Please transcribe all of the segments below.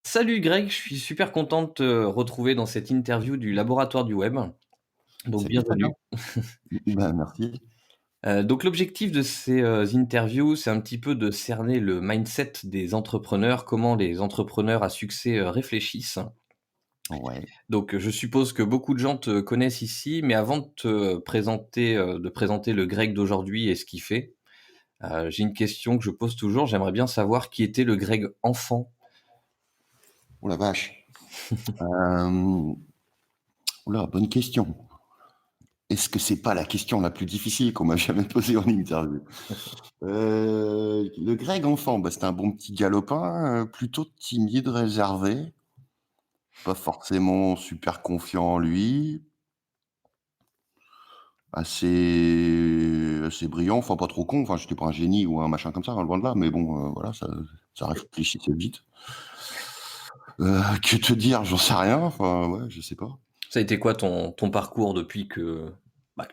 Salut Greg, je suis super content de te retrouver dans cette interview du laboratoire du web. Donc Salut Fabien. bienvenue. Ben, merci. Donc l'objectif de ces interviews, c'est un petit peu de cerner le mindset des entrepreneurs, comment les entrepreneurs à succès réfléchissent. Ouais. Donc je suppose que beaucoup de gens te connaissent ici, mais avant de présenter le Greg d'aujourd'hui et ce qu'il fait, j'ai une question que je pose toujours. J'aimerais bien savoir qui était le Greg enfant. Oh la vache. Euh, Oula, bonne question. Est-ce que c'est pas la question la plus difficile qu'on m'a jamais posée en interview? Le Greg enfant, bah, c'était un bon petit galopin, plutôt timide, réservé, pas forcément super confiant en lui, assez brillant, enfin pas trop con, enfin j'étais pas un génie ou un machin comme ça, hein, loin de là, mais bon, voilà, ça réfléchissait vite. Que te dire? J'en sais rien, enfin ouais, je sais pas. Ça a été quoi ton parcours depuis que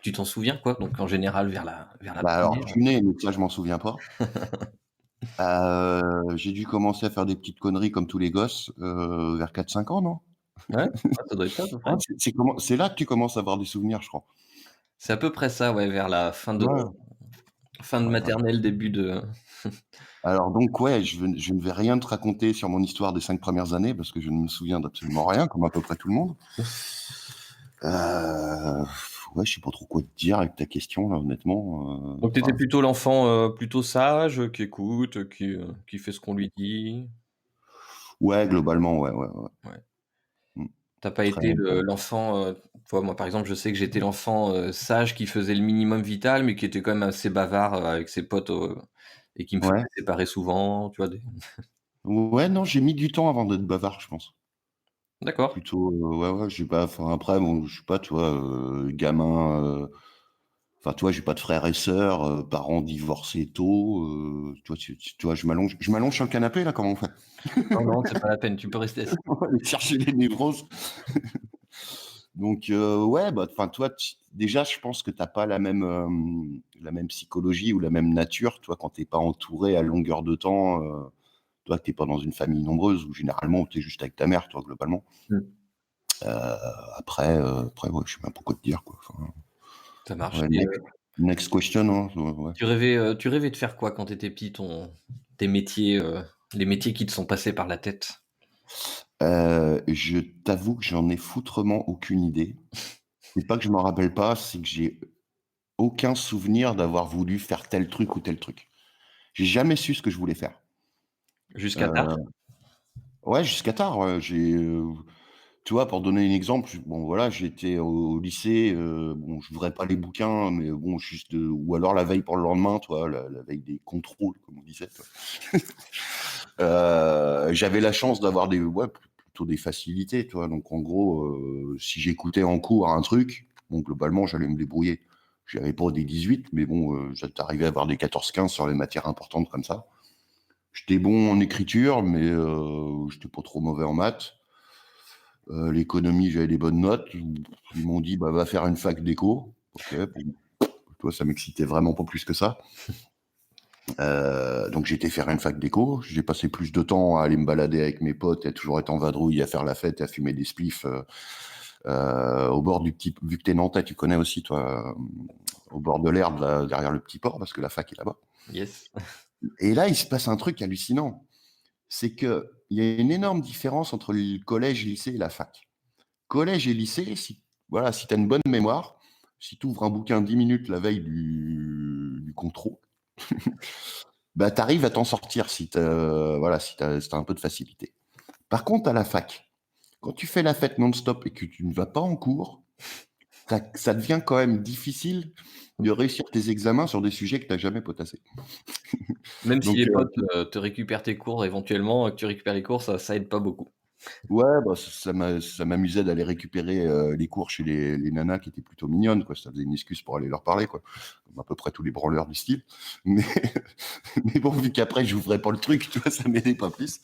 tu t'en souviens, quoi? Donc en général vers la Bah, alors, je primaire. suis né, mais ça, je m'en souviens pas. J'ai dû commencer à faire des petites conneries comme tous les gosses, vers 4-5 ans, non? Ouais, ouais, ça doit être ça à peu Ouais, près. c'est là que tu commences à avoir des souvenirs, je crois. C'est à peu près ça, ouais, vers la Ouais, fin de ouais, voilà. maternelle, début de Alors donc ouais, je ne vais rien te raconter sur mon histoire des 5 premières années parce que je ne me souviens d'absolument rien, comme à peu près tout le monde. Heu, ouais, je sais pas trop quoi te dire avec ta question là, honnêtement, donc tu étais enfin, plutôt l'enfant, plutôt sage, qui écoute, qui fait ce qu'on lui dit? ouais, globalement, ouais, ouais, ouais. Ouais. Mmh. Tu as pas Très été l'enfant, tu vois, moi, par exemple, je sais que j'étais l'enfant, sage qui faisait le minimum vital, mais qui était quand même assez bavard, avec ses potes, et qui me ouais. faisait séparer souvent, tu vois, des Ouais, non, j'ai mis du temps avant d'être bavard, je pense. d'accord. Plutôt, ouais, ouais, j'ai pas enfin après bon, je sais pas, tu vois, gamin, enfin, tu vois, j'ai pas de frères et sœurs, parents divorcés tôt, tu vois, je m'allonge sur le canapé là, comment on fait? Non, non, c'est pas la peine, tu peux rester assis. On va aller chercher les névroses. Donc, ouais, bah, enfin, toi, déjà, je pense que tu as pas la même psychologie ou la même nature, toi, quand tu es pas entouré à longueur de temps, toi, que tu es pas dans une famille nombreuse où généralement tu es juste avec ta mère, toi, globalement. Mmh. Après, ouais, je sais même pas quoi te dire, quoi. Enfin, Ça marche ouais, et next question, hein, ouais. tu rêvais de faire quoi quand tu étais petit, tes métiers, les métiers qui te sont passés par la tête? Je t'avoue que j'en ai foutrement aucune idée. C'est pas que je m'en rappelle pas, c'est que j'ai aucun souvenir d'avoir voulu faire tel truc ou tel truc. J'ai jamais su ce que je voulais faire. Jusqu'à tard? Heu, ouais, jusqu'à tard, ouais, tu vois, pour donner un exemple, bon, voilà, j'étais au lycée, bon, je j'ouvrais pas les bouquins, mais bon, juste, ou alors la veille pour le lendemain, tu vois, la veille des contrôles, comme on disait, tu vois? J'avais la chance d'avoir plutôt des facilités, tu vois? Donc en gros, si j'écoutais en cours un truc, bon, globalement, j'allais me débrouiller. J'avais pas des 18, mais bon, j'arrivais à avoir des 14-15 sur les matières importantes comme ça. J'étais bon en écriture, mais j'étais pas trop mauvais en maths. L'économie, j'avais des bonnes notes. Ils m'ont dit: «Bah, va faire une fac d'éco». OK, bon, toi, ça m'excitait vraiment pas plus que ça. Donc j'ai été faire une fac d'éco. J'ai passé plus de temps à aller me balader avec mes potes et à toujours être en vadrouille, à faire la fête et à fumer des spliffs, au bord du petit vu que tu es nantais, tu connais aussi toi, au bord de l'Erdre, là, derrière le petit port, parce que la fac est là-bas. Yes. Et là, il se passe un truc hallucinant. C'est qu'il y a une énorme différence entre le collège, lycée et la fac. Collège et lycée, si voilà, si tu as une bonne mémoire, si tu ouvres un bouquin 10 minutes la veille du contrôle, bah, tu arrives à t'en sortir si tu voilà, si tu un peu de facilité. Par contre, à la fac, quand tu fais la fête non-stop et que tu ne vas pas en cours, ça devient quand même difficile de réussir tes examens sur des sujets que tu as jamais potassés. Même si Donc, les potes, te récupèrent tes cours éventuellement, que tu récupères les cours, ça aide pas beaucoup. ouais, bah, ça m'amusait d'aller récupérer, les cours chez les nanas qui étaient plutôt mignonnes, quoi. Ça faisait une excuse pour aller leur parler, quoi. Comme à peu près tous les branleurs du style. Mais mais bon, vu qu'après j'ouvrais pas le truc, tu vois, ça m'aidait pas plus.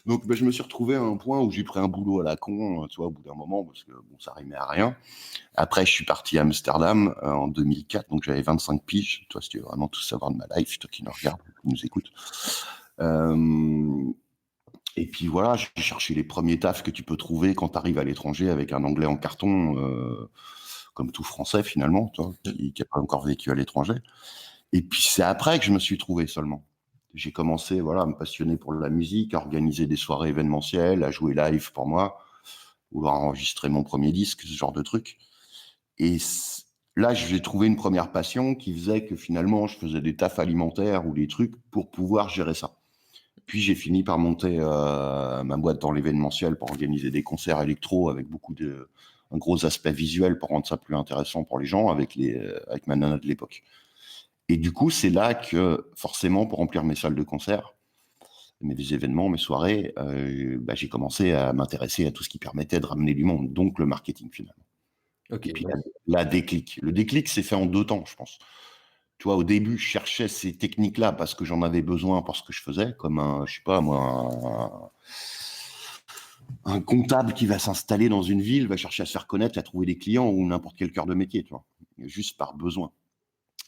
Donc, bah, je me suis retrouvé à un point où j'ai pris un boulot à la con, tu vois, au bout d'un moment, parce que bon, ça rimait à rien. Après, je suis parti à Amsterdam, en 2004, donc j'avais 25 piges. Toi, si tu veux vraiment tout savoir de ma life, toi qui nous regarde, qui nous écoute. Hem Et puis voilà, j'ai cherché les premiers tafs que tu peux trouver quand tu arrives à l'étranger avec un anglais en carton, comme tout Français finalement, toi, Mmh. qui n'a pas encore vécu à l'étranger. Et puis c'est après que je me suis trouvé seulement. J'ai commencé voilà, à me passionner pour la musique, à organiser des soirées événementielles, à jouer live pour moi, ou à enregistrer mon premier disque, ce genre de truc. Et là, j'ai trouvé une première passion qui faisait que finalement, je faisais des tafs alimentaires ou des trucs pour pouvoir gérer ça. Puis j'ai fini par monter ma boîte dans l'événementiel pour organiser des concerts électro avec un gros aspect visuel pour rendre ça plus intéressant pour les gens avec ma nana de l'époque. Et du coup, c'est là que forcément, pour remplir mes salles de concert, mes événements, mes soirées, j'ai commencé à m'intéresser à tout ce qui permettait de ramener du monde, donc le marketing finalement. Et OK, puis donc la déclic. Le déclic s'est fait en 2 temps, je pense. Tu vois, au début, je cherchais ces techniques-là parce que j'en avais besoin pour ce que je faisais, comme je sais pas moi, un comptable qui va s'installer dans une ville, va chercher à se faire connaître, à trouver des clients ou n'importe quel cœur de métier, tu vois, juste par besoin.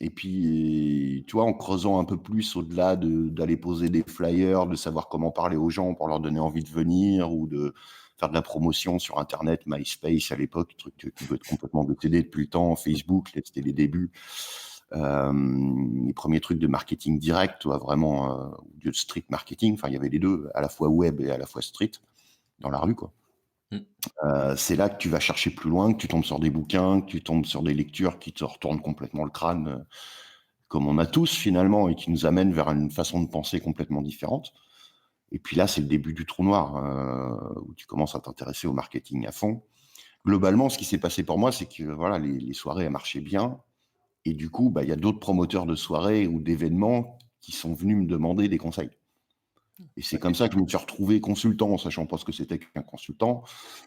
Et puis, tu vois, en creusant un peu plus au-delà d'aller poser des flyers, de savoir comment parler aux gens pour leur donner envie de venir ou de faire de la promotion sur Internet, MySpace à l'époque, truc qui doit être complètement décédé depuis le temps, Facebook, c'était les débuts. Les premiers trucs de marketing direct, tu vois, vraiment, de street marketing, enfin, il y avait les deux, à la fois web et à la fois street, dans la rue, quoi. mmh, C'est là que tu vas chercher plus loin, que tu tombes sur des bouquins, que tu tombes sur des lectures qui te retournent complètement le crâne, comme on a tous finalement, et qui nous amènent vers une façon de penser complètement différente. Et puis là, c'est le début du trou noir, où tu commences à t'intéresser au marketing à fond. Globalement, ce qui s'est passé pour moi, c'est que voilà, les soirées, elles marchaient bien. Et du coup, il y a d'autres promoteurs de soirées ou d'événements qui sont venus me demander des conseils. Et c'est comme OK. ça que je me suis retrouvé consultant, en sachant pas ce que c'était qu'un consultant,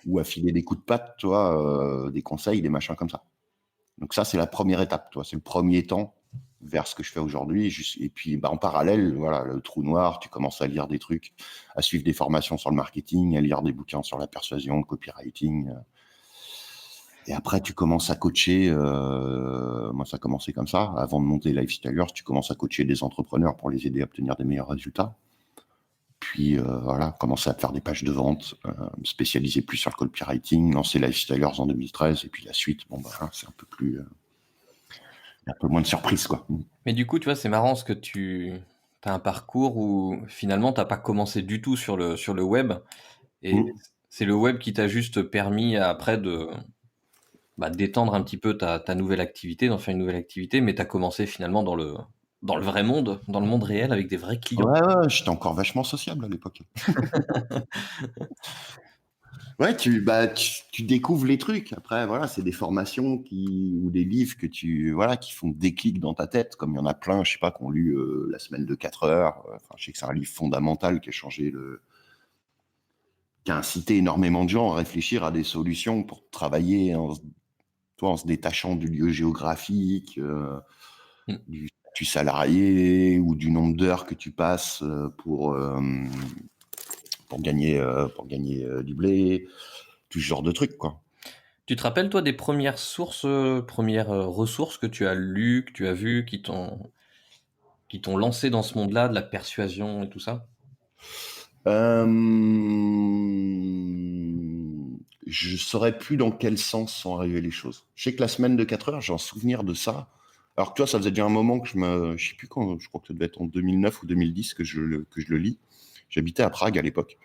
ou à filer des coups de patte, tu vois, des conseils, des machins comme ça. Donc ça, c'est la première étape, tu vois, c'est le premier temps vers ce que je fais aujourd'hui. Et puis, en parallèle, voilà, le trou noir, tu commences à lire des trucs, à suivre des formations sur le marketing, à lire des bouquins sur la persuasion, le copywriting. Et après, tu commences à coacher. Moi, ça a commencé comme ça. Avant de monter Lifestylers, tu commences à coacher des entrepreneurs pour les aider à obtenir des meilleurs résultats. Puis voilà, commencer à faire des pages de vente, me spécialiser plus sur le copywriting, lancer Lifestylers en 2013. Et puis la suite, c'est un peu plus, un peu moins de surprise, quoi. Mais du coup, tu vois, c'est marrant parce que tu as un parcours où finalement tu as pas commencé du tout sur le web et Mm. c'est le web qui t'a juste permis après de, bah, d'étendre un petit peu ta nouvelle activité, d'en faire une nouvelle activité, mais tu as commencé finalement dans le vrai monde, dans le monde réel avec des vrais clients. Ouais, ouais, j'étais encore vachement sociable à l'époque. Ouais, tu découvres les trucs. Après, voilà, c'est des formations ou des livres voilà, qui font des clics dans ta tête, comme il y en a plein, je sais pas, qui ont lu La semaine de 4 heures. Enfin, je sais que c'est un livre fondamental qui a incité énormément de gens à réfléchir à des solutions pour travailler en se détachant du lieu géographique, Mmh. du statut salarié ou du nombre d'heures que tu passes pour gagner du blé, tout ce genre de trucs, quoi. Tu te rappelles toi des premières sources, premières, ressources que tu as lues, que tu as vues, qui t'ont lancé dans ce monde-là, de la persuasion et tout ça? Euh, je saurais plus dans quel sens sont arrivées les choses. Je sais que la semaine de 4 heures, j'ai un souvenir de ça. Alors que toi, ça faisait déjà un moment que je sais plus quand, je crois que ça devait être en 2009 ou 2010 que je le lis. J'habitais à Prague à l'époque.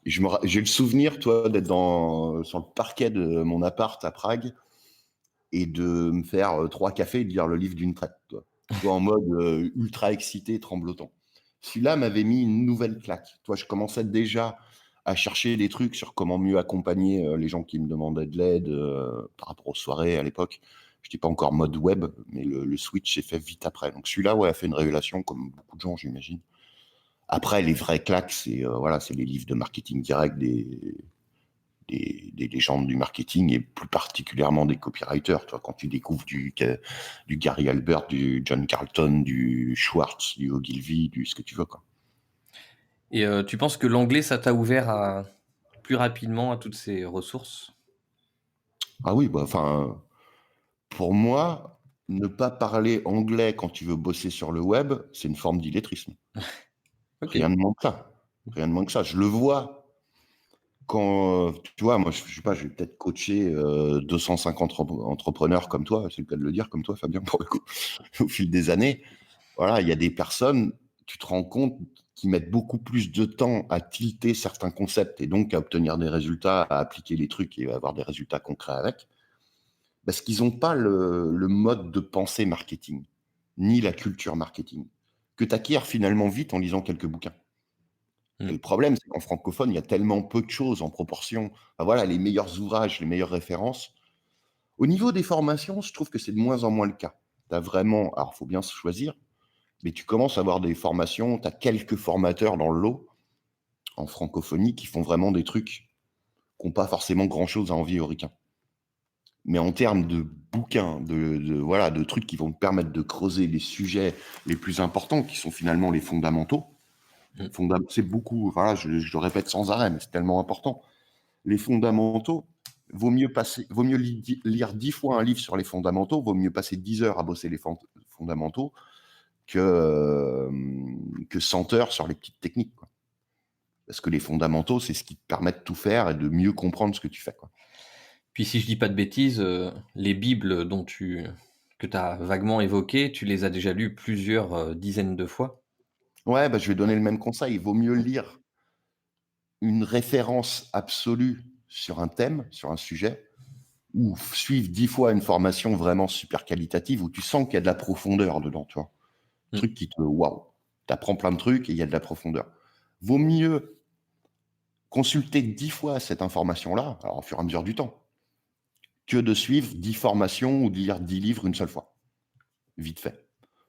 Et j'ai le souvenir, toi, d'être sur le parquet de mon appart à Prague et de me faire 3 cafés et de lire le livre d'une traite, toi. Tu vois, en mode ultra excité, tremblotant. Celui-là m'avait mis une nouvelle claque. Toi, je commençais déjà à chercher des trucs sur comment mieux accompagner les gens qui me demandaient de l'aide par rapport aux soirées à l'époque. Je n'étais pas encore mode web, mais le switch s'est fait vite après. Donc celui-là, ouais, a fait une révélation, comme beaucoup de gens, j'imagine. Après, les vrais claques, c'est les livres de marketing direct des légendes du marketing et plus particulièrement des copywriters. Toi, quand tu découvres du Gary Albert, du John Carlton, du Schwartz, du Ogilvy, du ce que tu veux, quoi. Et tu penses que l'anglais, ça t'a ouvert à plus rapidement à toutes ces ressources? Ah oui, enfin, pour moi, ne pas parler anglais quand tu veux bosser sur le web, c'est une forme d'illettrisme. OK. Rien ne montre ça. Rien de moins que ça. Je le vois quand, tu vois, moi, je sais pas, je vais peut-être coacher 250 entrepreneurs comme toi, c'est le cas de le dire, comme toi, Fabien, pour le coup, au fil des années. Voilà, il y a des personnes, tu te rends compte, qui mettent beaucoup plus de temps à tilter certains concepts et donc à obtenir des résultats, à appliquer les trucs et à avoir des résultats concrets avec, parce qu'ils n'ont pas le mode de pensée marketing, ni la culture marketing, que tu acquiers finalement vite en lisant quelques bouquins. Et Mmh. le problème, c'est qu'en francophone, il y a tellement peu de choses en proportion. Enfin, voilà, les meilleurs ouvrages, les meilleures références. Au niveau des formations, je trouve que c'est de moins en moins le cas. Tu as vraiment, alors il faut bien se choisir, mais tu commences à avoir des formations, tu as quelques formateurs dans le lot en francophonie qui font vraiment des trucs qui n'ont pas forcément grand-chose à envier aux ricains. Mais en termes de bouquins, voilà, de trucs qui vont te permettre de creuser les sujets les plus importants, qui sont finalement les fondamentaux, Mmh. c'est beaucoup, voilà, je le répète sans arrêt, mais c'est tellement important. Les fondamentaux, vaut mieux lire 10 fois un livre sur les fondamentaux, vaut mieux passer 10 heures à bosser les fondamentaux que 100 heures sur les petites techniques, quoi. Parce que les fondamentaux, c'est ce qui te permet de tout faire et de mieux comprendre ce que tu fais, quoi. Puis si je dis pas de bêtises, les bibles que tu as vaguement évoquées, tu les as déjà lues plusieurs, dizaines de fois? Ouais, bah, je vais donner le même conseil. Il vaut mieux lire une référence absolue sur un thème, sur un sujet, ou suivre 10 fois une formation vraiment super qualitative où tu sens qu'il y a de la profondeur dedans, tu vois. Mmh. Truc qui te waouh, t'apprends plein de trucs et il y a de la profondeur. Vaut mieux consulter 10 fois cette information-là, alors au fur et à mesure du temps, que de suivre 10 formations ou de lire 10 livres une seule fois, vite fait.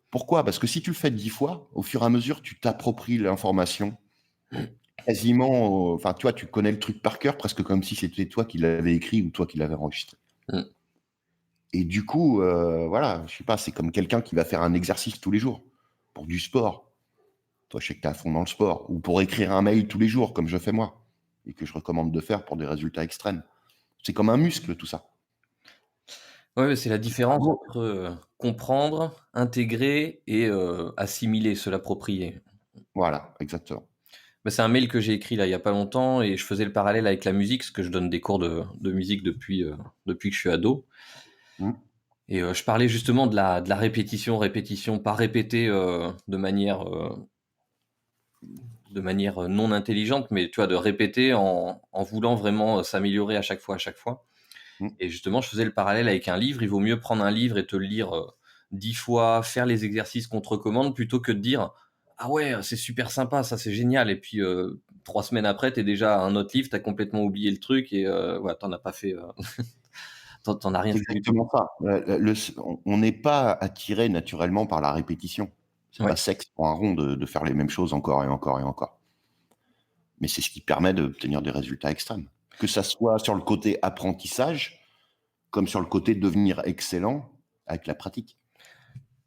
Pourquoi? Parce que si tu le fais 10 fois, au fur et à mesure, tu t'appropries l'information quasiment, enfin, tu vois, tu connais le truc par cœur, presque comme si c'était toi qui l'avais écrit ou toi qui l'avais enregistré. Mmh. Et du coup, voilà, je sais pas, c'est comme quelqu'un qui va faire un exercice tous les jours pour du sport. Toi, je sais que tu es à fond dans le sport. Ou pour écrire un mail tous les jours, comme je fais moi, et que je recommande de faire pour des résultats extrêmes. C'est comme un muscle, tout ça. Ouais, ouais, c'est la Le différence cerveau. entre, comprendre, intégrer et assimiler, se l'approprier. Voilà, exactement. Bah, c'est un mail que j'ai écrit là il y a pas longtemps et je faisais le parallèle avec la musique, parce que je donne des cours de musique depuis que je suis ado Mmh. et je parlais justement de la répétition, répétition, pas répéter, de manière non intelligente, mais tu vois, de répéter en voulant vraiment, s'améliorer à chaque fois. Mmh. Et justement, je faisais le parallèle avec un livre. Il vaut mieux prendre un livre et te le lire 10 fois, faire les exercices qu'on te recommande, plutôt que de dire ah ouais, c'est super sympa, ça c'est génial. Et puis 3 semaines après, t'es déjà à un autre livre, t'as complètement oublié le truc et voilà, t'en as pas fait, t'en as rien C'est fait du tout. exactement ça. On n'est pas attiré naturellement par la répétition. C'est pas Ouais. sexe pour un rond de faire les mêmes choses encore et encore et encore. Mais c'est ce qui permet d'obtenir des résultats extrêmes. Que ça soit sur le côté apprentissage, comme sur le côté devenir excellent avec la pratique.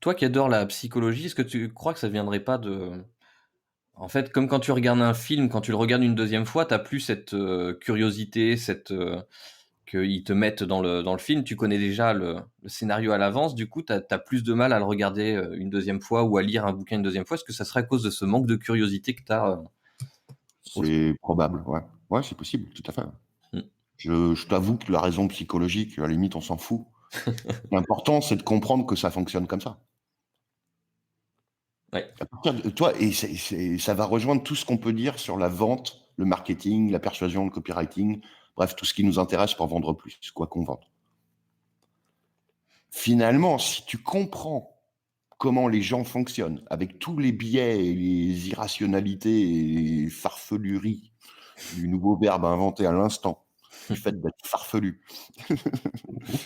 Toi qui adores la psychologie, est-ce que tu crois que ça viendrait pas de, en fait, comme quand tu regardes un film, quand tu le regardes une deuxième fois, t'as plus cette curiosité, qu'ils te mettent dans le film, tu connais déjà le scénario à l'avance, du coup, tu as plus de mal à le regarder une deuxième fois ou à lire un bouquin une deuxième fois. Est-ce que ça serait à cause de ce manque de curiosité que tu as C'est probable, ouais. Ouais, c'est possible, tout à fait. Je t'avoue que la raison psychologique, à la limite, on s'en fout. L'important, c'est de comprendre que ça fonctionne comme ça. Ouais. À partir de toi, et ça va rejoindre tout ce qu'on peut dire sur la vente, le marketing, la persuasion, le copywriting, bref, tout ce qui nous intéresse pour vendre plus, quoi qu'on vende. Finalement, si tu comprends comment les gens fonctionnent, avec tous les biais et les irrationalités et les farfeluries du nouveau verbe inventé à l'instant, du fait d'être farfelu.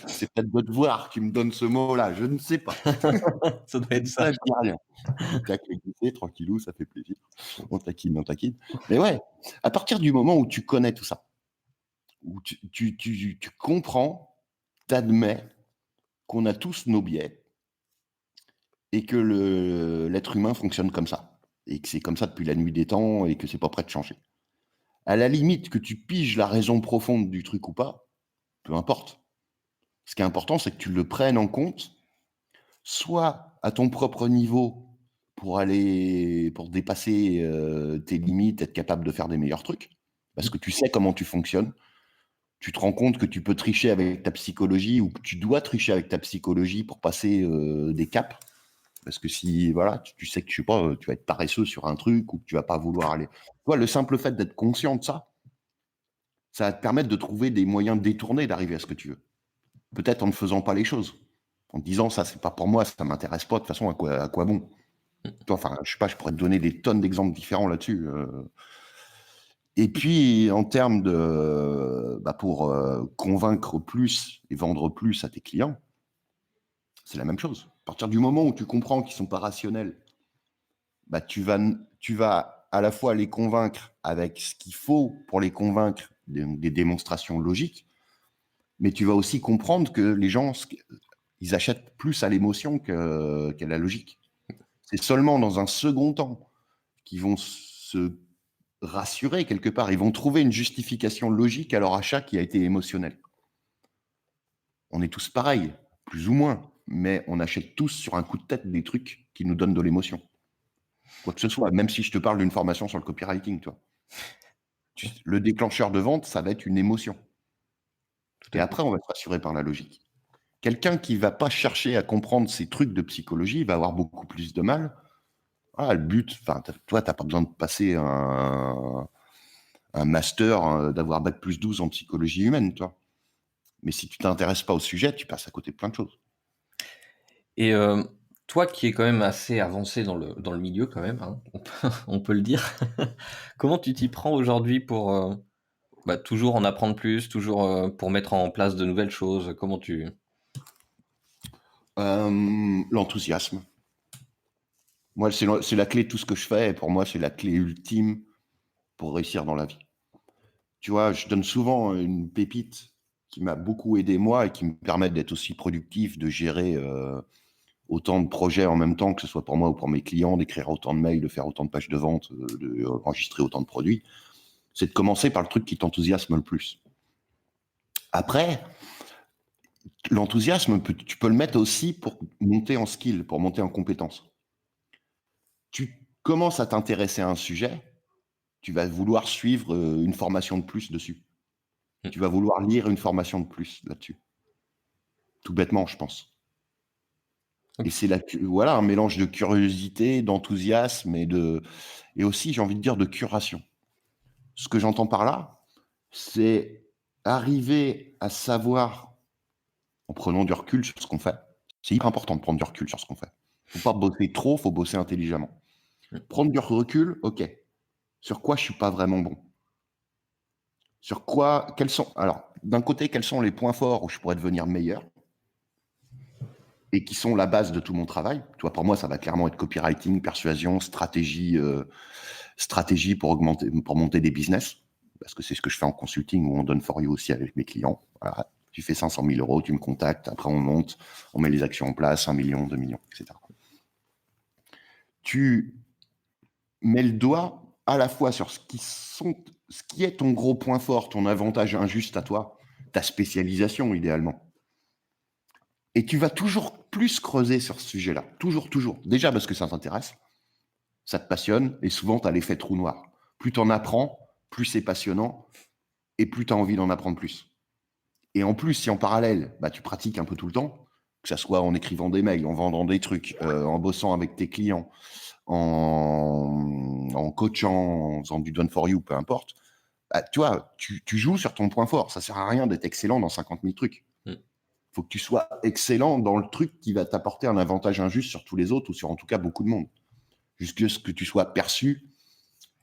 C'est peut-être de te voir qui me donne ce mot-là, je ne sais pas. Ça doit Je être dis ça. ça, je dis rien. Il claque les goûters, tranquillou, ça fait plaisir. On taquine, on taquine. Mais ouais, à partir du moment où tu connais tout ça, où tu comprends, t'admets qu'on a tous nos biais et que l'être humain fonctionne comme ça. Et que c'est comme ça depuis la nuit des temps et que c'est pas prêt de changer. À la limite, que tu piges la raison profonde du truc ou pas, peu importe. Ce qui est important, c'est que tu le prennes en compte, soit à ton propre niveau, pour dépasser, tes limites, être capable de faire des meilleurs trucs. Parce que tu sais comment tu fonctionnes. Tu te rends compte que tu peux tricher avec ta psychologie ou que tu dois tricher avec ta psychologie pour passer, des caps. Parce que si voilà, tu sais que je sais pas, tu vas être paresseux sur un truc ou que tu vas pas vouloir aller tu vois, le simple fait d'être conscient de ça va te permettre de trouver des moyens détournés d'arriver à ce que tu veux. Peut-être en ne faisant pas les choses. En te disant: «Ça, c'est pas pour moi, ça m'intéresse pas, de toute façon, à quoi bon?» Tu vois? Enfin, je sais pas, je pourrais te donner des tonnes d'exemples différents là-dessus, et puis en termes de, pour, convaincre plus et vendre plus à tes clients, c'est la même chose. À partir du moment où tu comprends qu'ils sont pas rationnels, tu vas à la fois les convaincre avec ce qu'il faut pour les convaincre, des démonstrations logiques, mais tu vas aussi comprendre que les gens, ils achètent plus à l'émotion qu'à la logique. C'est seulement dans un second temps qu'ils vont se rassurer quelque part. Ils vont trouver une justification logique à leur achat qui a été émotionnel. On est tous pareils, plus ou moins, mais on achète tous sur un coup de tête des trucs qui nous donnent de l'émotion. Quoi que ce soit, même si je te parle d'une formation sur le copywriting, toi. Le déclencheur de vente, ça va être une émotion. Tout Et à fait. après, on va se rassurer par la logique. Quelqu'un qui va pas chercher à comprendre ces trucs de psychologie va avoir beaucoup plus de mal. Ah, le but, enfin, toi, tu as pas besoin de passer un master, d'avoir bac plus 12 en psychologie humaine, toi. Mais si tu t'intéresses pas au sujet, tu passes à côté de plein de choses. Et toi qui es quand même assez avancé dans le milieu quand même, hein, on peut le dire. Comment tu t'y prends aujourd'hui pour, toujours en apprendre plus, toujours, pour mettre en place de nouvelles choses? Comment tu L'enthousiasme. Moi, c'est la clé de tout ce que je fais et pour moi, c'est la clé ultime pour réussir dans la vie. Tu vois, je donne souvent une pépite qui m'a beaucoup aidé moi et qui me permet d'être aussi productif, de gérer, autant de projets en même temps, que ce soit pour moi ou pour mes clients, d'écrire autant de mails, de faire autant de pages de vente, d'enregistrer autant de produits. C'est de commencer par le truc qui t'enthousiasme le plus. Après, l'enthousiasme, tu peux le mettre aussi pour monter en skill, pour monter en compétence. Tu commences à t'intéresser à un sujet, tu vas vouloir suivre une formation de plus dessus. mmh, Tu vas vouloir lire une formation de plus là-dessus. Tout bêtement, je pense. Et OK. c'est voilà, un mélange de curiosité, d'enthousiasme et aussi, j'ai envie de dire, de curation. Ce que j'entends par là, c'est arriver à savoir, en prenant du recul sur ce qu'on fait. C'est hyper important de prendre du recul sur ce qu'on fait. Faut pas bosser trop, faut bosser intelligemment. Mmh. Prendre du recul, OK. Sur quoi je suis pas vraiment bon? Sur quoi quels sont alors, d'un côté, quels sont les points forts où je pourrais devenir meilleur et qui sont la base de tout mon travail? Tu vois, pour moi, ça va clairement être copywriting, persuasion, stratégie pour monter des business, parce que c'est ce que je fais en consulting ou en done for you aussi avec mes clients. Voilà, tu fais 500 000 €, tu me contactes, après on monte, on met les actions en place, 1 million, 2 millions, etc. Tu mets le doigt à la fois sur ce qui est ton gros point fort, ton avantage injuste à toi, ta spécialisation idéalement. Et tu vas toujours plus creuser sur ce sujet-là. Toujours, toujours. Déjà parce que ça t'intéresse, ça te passionne, et souvent tu as l'effet trou noir. Plus tu en apprends, plus c'est passionnant, et plus tu as envie d'en apprendre plus. Et en plus, si en parallèle, tu pratiques un peu tout le temps, que ça soit en écrivant des mails, en vendant des trucs, en bossant avec tes clients, en coachant, en faisant du done for you, peu importe, tu vois, tu joues sur ton point fort. Ça sert à rien d'être excellent dans 50 000 trucs. Mmh. Faut que tu sois excellent dans le truc qui va t'apporter un avantage injuste sur tous les autres ou sur en tout cas beaucoup de monde. Jusque ce que tu sois perçu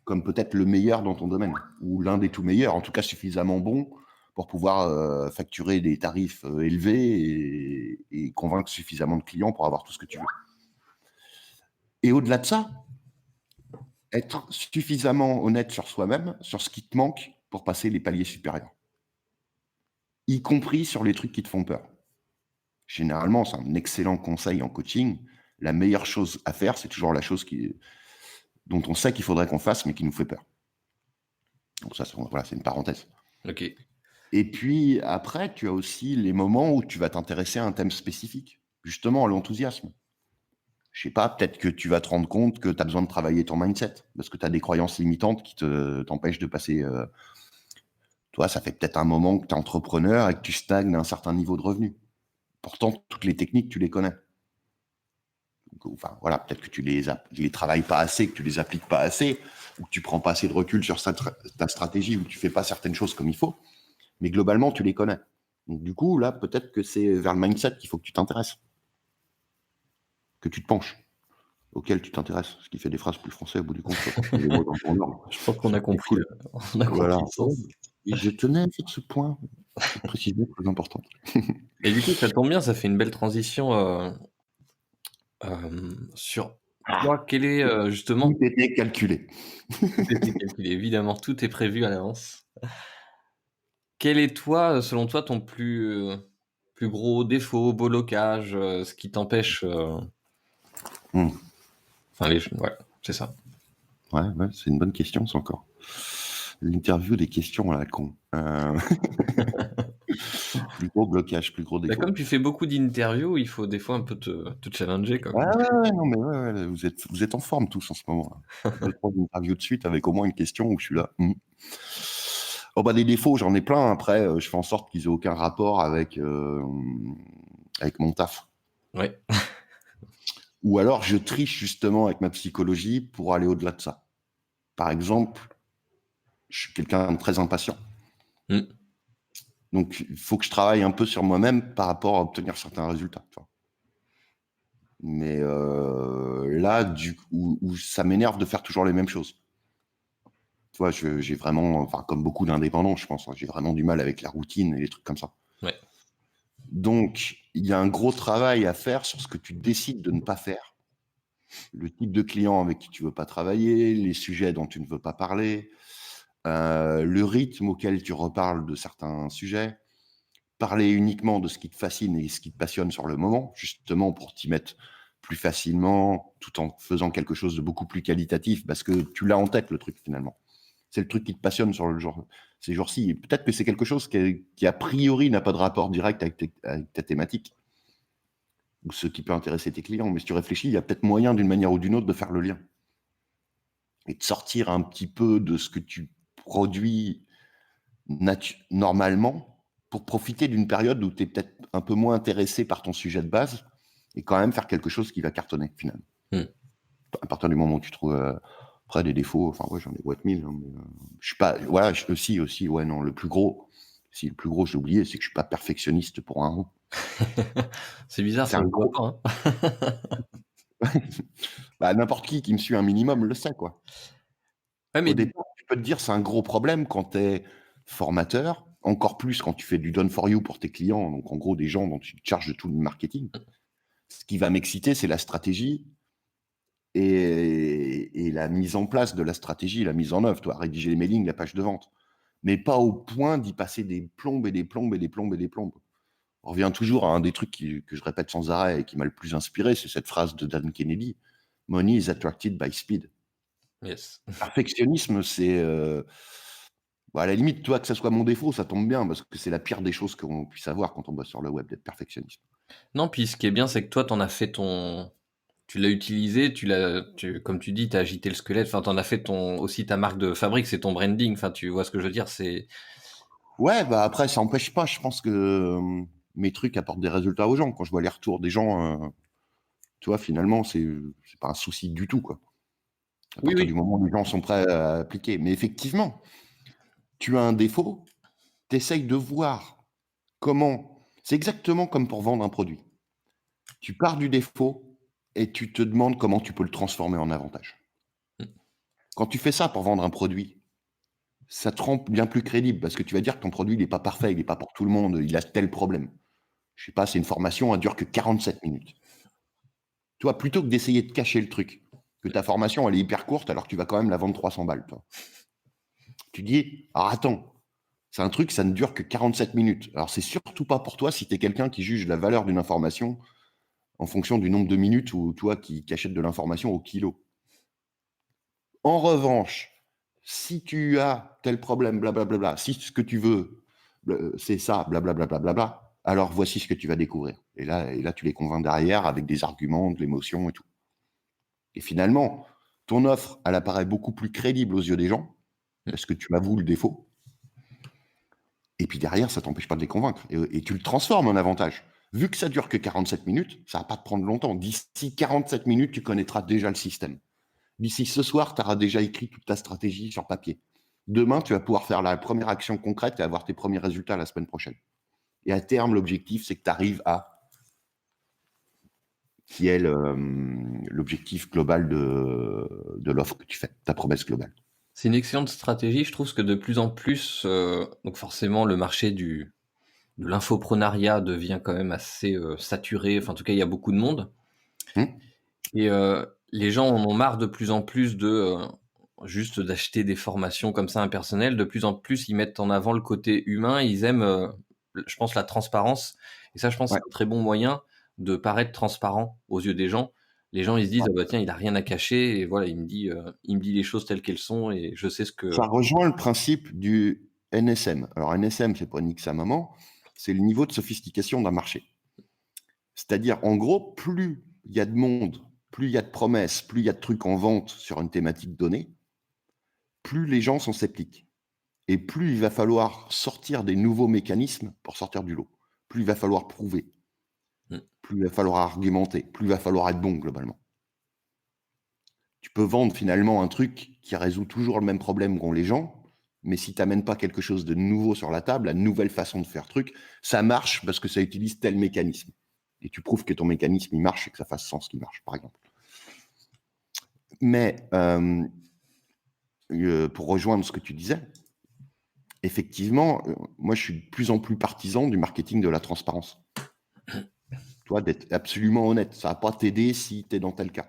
comme peut-être le meilleur dans ton domaine ou l'un des tout meilleurs, en tout cas suffisamment bon pour pouvoir facturer des tarifs élevés et convaincre suffisamment de clients pour avoir tout ce que tu veux. Et au-delà de ça, être suffisamment honnête sur soi-même, sur ce qui te manque pour passer les paliers supérieurs, y compris sur les trucs qui te font peur. Généralement, c'est un excellent conseil en coaching. La meilleure chose à faire, c'est toujours la chose dont on sait qu'il faudrait qu'on fasse, mais qui nous fait peur. Donc ça, voilà, c'est une parenthèse. OK. Et puis après, tu as aussi les moments où tu vas t'intéresser à un thème spécifique, justement à l'enthousiasme. Je sais pas, peut-être que tu vas te rendre compte que tu as besoin de travailler ton mindset parce que tu as des croyances limitantes qui t'empêchent de passer. Toi, ça fait peut-être un moment que tu es entrepreneur et que tu stagnes à un certain niveau de revenu. Pourtant, toutes les techniques, tu les connais. Donc, enfin, voilà, peut-être que tu les travailles pas assez, que tu les appliques pas assez, ou que tu prends pas assez de recul sur ta stratégie, ou que tu fais pas certaines choses comme il faut. Mais globalement, tu les connais. Donc, du coup, là, peut-être que c'est vers le mindset qu'il faut que tu t'intéresses, que tu te penches, auquel tu t'intéresses. Ce qui fait des phrases plus français au bout du compte, quand tu mets les mots dans ton ordre. Je pense qu'on a C'est compris, cool. on a Voilà. compris le sens. Et je tenais à faire ce point, cette précision très importante. Et du coup, ça tombe bien, ça fait une belle transition, sur Ah, toi. Quel est, tout justement était calculé. tout était calculé, évidemment, tout est prévu à l'avance. Quel est toi, selon toi, ton plus gros défaut, blocage, ce qui t'empêche, Hmm. enfin ouais, c'est ça. Ouais, c'est une bonne question, ça encore. L'interview des questions à la con. Plus gros blocage, plus gros Bah, défaut. comme tu fais beaucoup d'interviews, il faut des fois un peu te challenger, quoi, Ouais, comme ouais, tu ouais, non, mais ouais, vous êtes en forme tous en ce moment. Là. 2-3 interviews de suite avec au moins une question où je suis là. Oh, bah, des défauts, j'en ai plein. Après, je fais en sorte qu'ils aient aucun rapport avec mon taf. ouais. Ou alors, je triche justement avec ma psychologie pour aller au-delà de ça. Par exemple, je suis quelqu'un de très impatient. Mmh. Donc, il faut que je travaille un peu sur moi-même par rapport à obtenir certains résultats. Tu vois. Mais là, où ça m'énerve de faire toujours les mêmes choses. Tu vois, j'ai vraiment, enfin, comme beaucoup d'indépendants, je pense, hein, j'ai vraiment du mal avec la routine et les trucs comme ça. Ouais. Donc, il y a un gros travail à faire sur ce que tu décides de ne pas faire. Le type de client avec qui tu veux pas travailler, les sujets dont tu ne veux pas parler, le rythme auquel tu reparles de certains sujets, parler uniquement de ce qui te fascine et ce qui te passionne sur le moment, justement pour t'y mettre plus facilement, tout en faisant quelque chose de beaucoup plus qualitatif, parce que tu l'as en tête, le truc, finalement. C'est le truc qui te passionne sur le genre, ces jours-ci. Et peut-être que c'est quelque chose qui, a priori, n'a pas de rapport direct avec ta thématique, ou ce qui peut intéresser tes clients. Mais si tu réfléchis, il y a peut-être moyen, d'une manière ou d'une autre, de faire le lien. Et de sortir un petit peu de ce que tu produis normalement pour profiter d'une période où tu es peut-être un peu moins intéressé par ton sujet de base et quand même faire quelque chose qui va cartonner, finalement. Mmh. À partir du moment où tu trouves après des défauts, enfin, ouais, j'en ai boîte mille, hein, mais je suis pas, voilà, aussi, ouais, non, le plus gros, si le plus gros, j'ai oublié, c'est que je suis pas perfectionniste pour un rond. C'est bizarre, C'est ça un se voit gros, pas, hein. bah, n'importe qui me suit un minimum le sait, quoi. Ouais, Au mais départ, tu peux te dire, c'est un gros problème quand tu es formateur, encore plus quand tu fais du done for you pour tes clients, donc en gros des gens dont tu te charges de tout le marketing. Ce qui va m'exciter, c'est la stratégie et la mise en place de la stratégie, la mise en œuvre, toi, rédiger les mailings, la page de vente. Mais pas au point d'y passer des plombes et des plombes et des plombes et des plombes. On revient toujours à un des trucs que je répète sans arrêt et qui m'a le plus inspiré, c'est cette phrase de Dan Kennedy: Money is attracted by speed. yes. Perfectionnisme, c'est à la limite, toi, que ça soit mon défaut, ça tombe bien parce que c'est la pire des choses qu'on puisse avoir quand on bosse sur le web, d'être perfectionniste. Non, puis ce qui est bien, c'est que toi, t'en as fait tu l'as utilisé, comme tu dis, tu as agité le squelette, enfin, t'en as fait aussi ta marque de fabrique, c'est ton branding, enfin, tu vois ce que je veux dire, c'est Ouais, bah après, ça n'empêche pas. Je pense que mes trucs apportent des résultats aux gens. Quand je vois les retours des gens, tu vois, finalement, c'est pas un souci du tout, quoi. À oui, partir du oui. moment où les gens sont prêts à appliquer. Mais effectivement, tu as un défaut, tu essayes de voir comment. C'est exactement comme pour vendre un produit. Tu pars du défaut et tu te demandes comment tu peux le transformer en avantage. Mmh. Quand tu fais ça pour vendre un produit, ça te rend bien plus crédible parce que tu vas dire que ton produit n'est pas parfait, il n'est pas pour tout le monde, il a tel problème. Je sais pas, c'est une formation, elle dure que 47 minutes. Tu vois, plutôt que d'essayer de cacher le truc, que ta formation, elle est hyper courte alors que tu vas quand même la vendre 300 balles, toi. Tu dis, alors attends, c'est un truc, ça ne dure que 47 minutes. Alors c'est surtout pas pour toi si tu es quelqu'un qui juge la valeur d'une information en fonction du nombre de minutes ou toi qui achètes de l'information au kilo. En revanche, si tu as tel problème, blablabla, si ce que tu veux, c'est ça, blablabla, alors voici ce que tu vas découvrir. Et là, tu les convaincs derrière avec des arguments, de l'émotion et tout. Et finalement, ton offre, elle apparaît beaucoup plus crédible aux yeux des gens, Mmh. parce que tu avoues le défaut. Et puis derrière, ça t'empêche pas de les convaincre. Et tu le transformes en avantage. Vu que ça dure que 47 minutes, ça va pas te prendre longtemps. D'ici 47 minutes, tu connaîtras déjà le système. D'ici ce soir, tu auras déjà écrit toute ta stratégie sur papier. Demain, tu vas pouvoir faire la première action concrète et avoir tes premiers résultats la semaine prochaine. Et à terme, l'objectif, c'est que tu arrives à qui est l'objectif global de l'offre que tu fais, ta promesse globale. C'est une excellente stratégie. Je trouve que de plus en plus, donc forcément le marché de l'infoprenariat devient quand même assez, saturé. Enfin, en tout cas, il y a beaucoup de monde Hum. et les gens en ont marre de plus en plus de, juste d'acheter des formations comme ça impersonnelles. De plus en plus, ils mettent en avant le côté humain. Ils aiment, je pense, la transparence et ça, je pense, Ouais, c'est un très bon moyen de paraître transparent aux yeux des gens. Les gens, ils se disent: ouais. «Ah bah tiens, il a rien à cacher et voilà, il me dit les choses telles qu'elles sont et je sais ce que». Ça rejoint le principe du NSM. Alors NSM, c'est pas nique sa maman, c'est le niveau de sophistication d'un marché. C'est-à-dire, en gros, plus il y a de monde, plus il y a de promesses, plus il y a de trucs en vente sur une thématique donnée, plus les gens sont sceptiques. Et plus il va falloir sortir des nouveaux mécanismes pour sortir du lot. Plus il va falloir prouver, Mmh. plus il va falloir argumenter, plus il va falloir être bon globalement. Tu peux vendre finalement un truc qui résout toujours le même problème qu'ont les gens, mais si tu n'amènes pas quelque chose de nouveau sur la table, la nouvelle façon de faire truc, ça marche parce que ça utilise tel mécanisme. Et tu prouves que ton mécanisme, il marche et que ça fasse sens qu'il marche, par exemple. Mais pour rejoindre ce que tu disais, effectivement, moi, je suis de plus en plus partisan du marketing de la transparence. Toi, d'être absolument honnête. Ça va pas t'aider si tu es dans tel cas.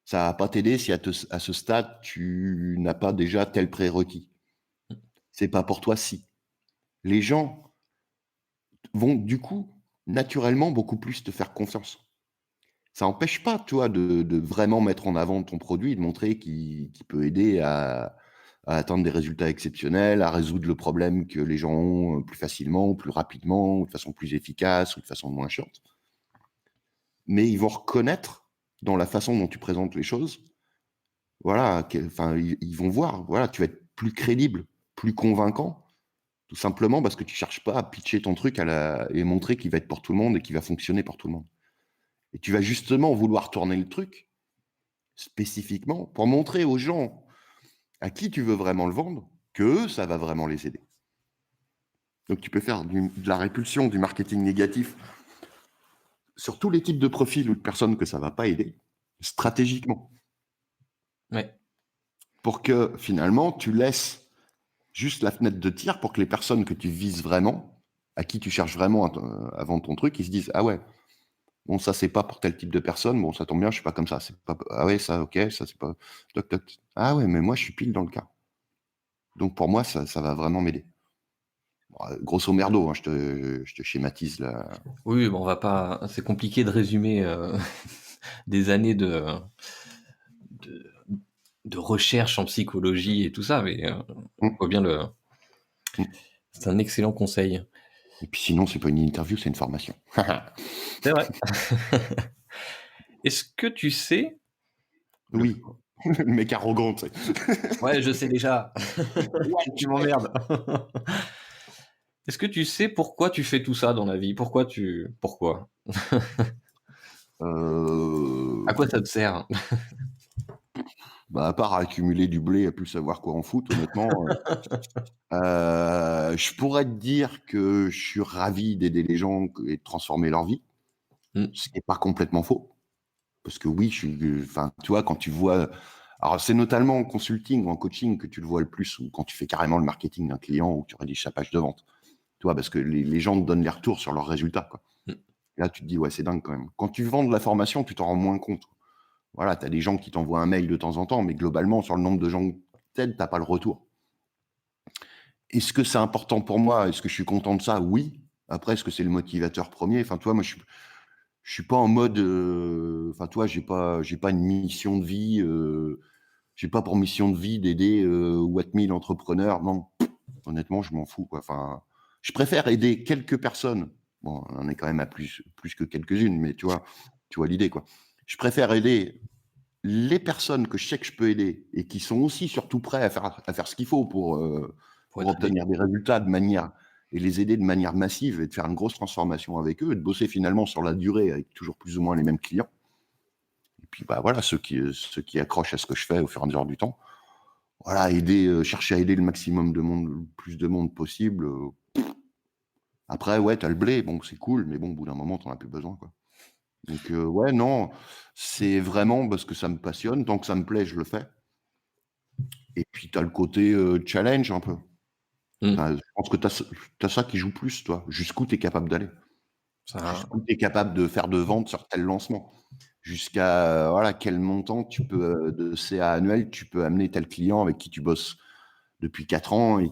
Ça va pas t'aider si à ce stade, tu n'as pas déjà tel prérequis. C'est pas pour toi si. Les gens vont, du coup, naturellement, beaucoup plus te faire confiance. Ça n'empêche pas, toi, de vraiment mettre en avant ton produit, de montrer qu'il peut aider à atteindre des résultats exceptionnels, à résoudre le problème que les gens ont plus facilement, plus rapidement, ou de façon plus efficace, ou de façon moins chiante. Mais ils vont reconnaître dans la façon dont tu présentes les choses, voilà, enfin, ils vont voir, voilà, tu vas être plus crédible, plus convaincant, tout simplement parce que tu cherches pas à pitcher ton truc et montrer qu'il va être pour tout le monde et qu'il va fonctionner pour tout le monde. Et tu vas justement vouloir tourner le truc spécifiquement pour montrer aux gens à qui tu veux vraiment le vendre que eux, ça va vraiment les aider. Donc tu peux faire de la répulsion, du marketing négatif sur tous les types de profils ou de personnes que ça va pas aider, stratégiquement, Ouais. pour que finalement tu laisses juste la fenêtre de tir pour que les personnes que tu vises vraiment, à qui tu cherches vraiment à vendre ton truc, ils se disent: «Ah ouais, bon ça c'est pas pour tel type de personne, bon ça tombe bien, je suis pas comme ça, c'est pas ah ouais ça OK, ça c'est pas toc toc. Ah ouais, mais moi je suis pile dans le cas. Donc pour moi ça va vraiment m'aider». Bon, grosso merdo, hein, je te schématise là. Oui, oui, bon, on va pas c'est compliqué de résumer, des années de de recherche en psychologie et tout ça, mais on Mmh, voit bien le mmh. c'est un excellent conseil. Et puis sinon, c'est pas une interview, c'est une formation. C'est vrai. Est-ce que tu sais le Oui, le mec arrogant, tu sais. ouais, je sais déjà. Ouais, Tu m'emmerdes. Est-ce que tu sais pourquoi tu fais tout ça dans la vie? Pourquoi? À quoi ça te sert? Bah, à part accumuler du blé, à plus savoir quoi en foutre, honnêtement, je pourrais te dire que je suis ravi d'aider les gens et de transformer leur vie, Mmh, ce qui est pas complètement faux. Parce que oui, enfin, tu vois, quand tu vois alors c'est notamment en consulting ou en coaching que tu le vois le plus ou quand tu fais carrément le marketing d'un client ou que tu rédiges sa page de vente. Tu vois? Parce que les gens te donnent les retours sur leurs résultats, quoi. mmh, Là, tu te dis: «Ouais, c'est dingue quand même». Quand tu vends de la formation, tu t'en rends moins compte. Voilà, tu as des gens qui t'envoient un mail de temps en temps, mais globalement, sur le nombre de gens que tu aides, tu pas le retour. Est-ce que c'est important pour moi? Est-ce que je suis content de ça? Oui. Après, est-ce que c'est le motivateur premier? Enfin, tu vois, moi, je suis pas en mode, enfin, tu vois, j'ai pas une mission de vie, j'ai pas pour mission de vie d'aider, what 1000 entrepreneurs. Non, honnêtement, je m'en fous, quoi. Enfin, je préfère aider quelques personnes. Bon, on en est quand même à plus que quelques-unes, mais tu vois l'idée, quoi. Je préfère aider les personnes que je sais que je peux aider et qui sont aussi surtout prêts à faire ce qu'il faut Pour pour être aidé. obtenir des résultats de manière et les aider de manière massive et de faire une grosse transformation avec eux et de bosser finalement sur la durée avec toujours plus ou moins les mêmes clients. Et puis, bah, voilà, ceux qui accrochent à ce que je fais au fur et à mesure du temps, voilà, chercher à aider le maximum de monde, le plus de monde possible. Après, ouais, tu as le blé, bon, c'est cool, mais bon, au bout d'un moment, tu en as plus besoin, quoi. Donc, ouais, non, c'est vraiment parce que ça me passionne. Tant que ça me plaît, je le fais. Et puis, tu as le côté challenge un peu. Mmh. Je pense que tu as ça qui joue plus, toi. Jusqu'où tu es capable d'aller. Ça Jusqu'où tu es capable de faire de ventes sur tel lancement. Jusqu'à voilà, quel montant de CA annuel tu peux amener tel client avec qui tu bosses depuis 4 ans et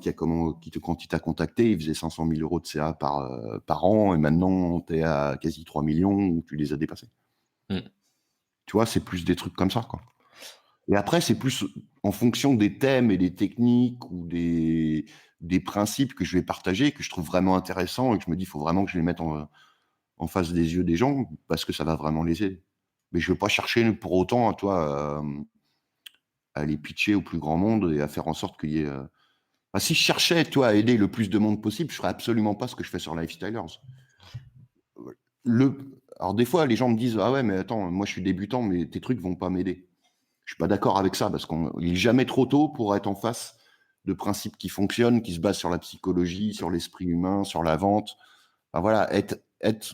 quand il t'a contacté, il faisait 500 000 € de CA par an et maintenant tu es à quasi 3 millions ou tu les as dépassés. mmh. Tu vois, c'est plus des trucs comme ça, quoi. Et après, c'est plus en fonction des thèmes et des techniques ou des principes que je vais partager, que je trouve vraiment intéressants et que je me dis: «Il faut vraiment que je les mette en face des yeux des gens parce que ça va vraiment les aider». Mais je ne veux pas chercher pour autant, à les pitcher au plus grand monde et à faire en sorte qu'il y ait, si je cherchais, à aider le plus de monde possible, je ferais absolument pas ce que je fais sur Lifestylers. Alors des fois, les gens me disent: «Ah ouais, mais attends, moi je suis débutant, mais tes trucs vont pas m'aider». Je suis pas d'accord avec ça parce qu'il est jamais trop tôt pour être en face de principes qui fonctionnent, qui se basent sur la psychologie, sur l'esprit humain, sur la vente. Enfin, voilà,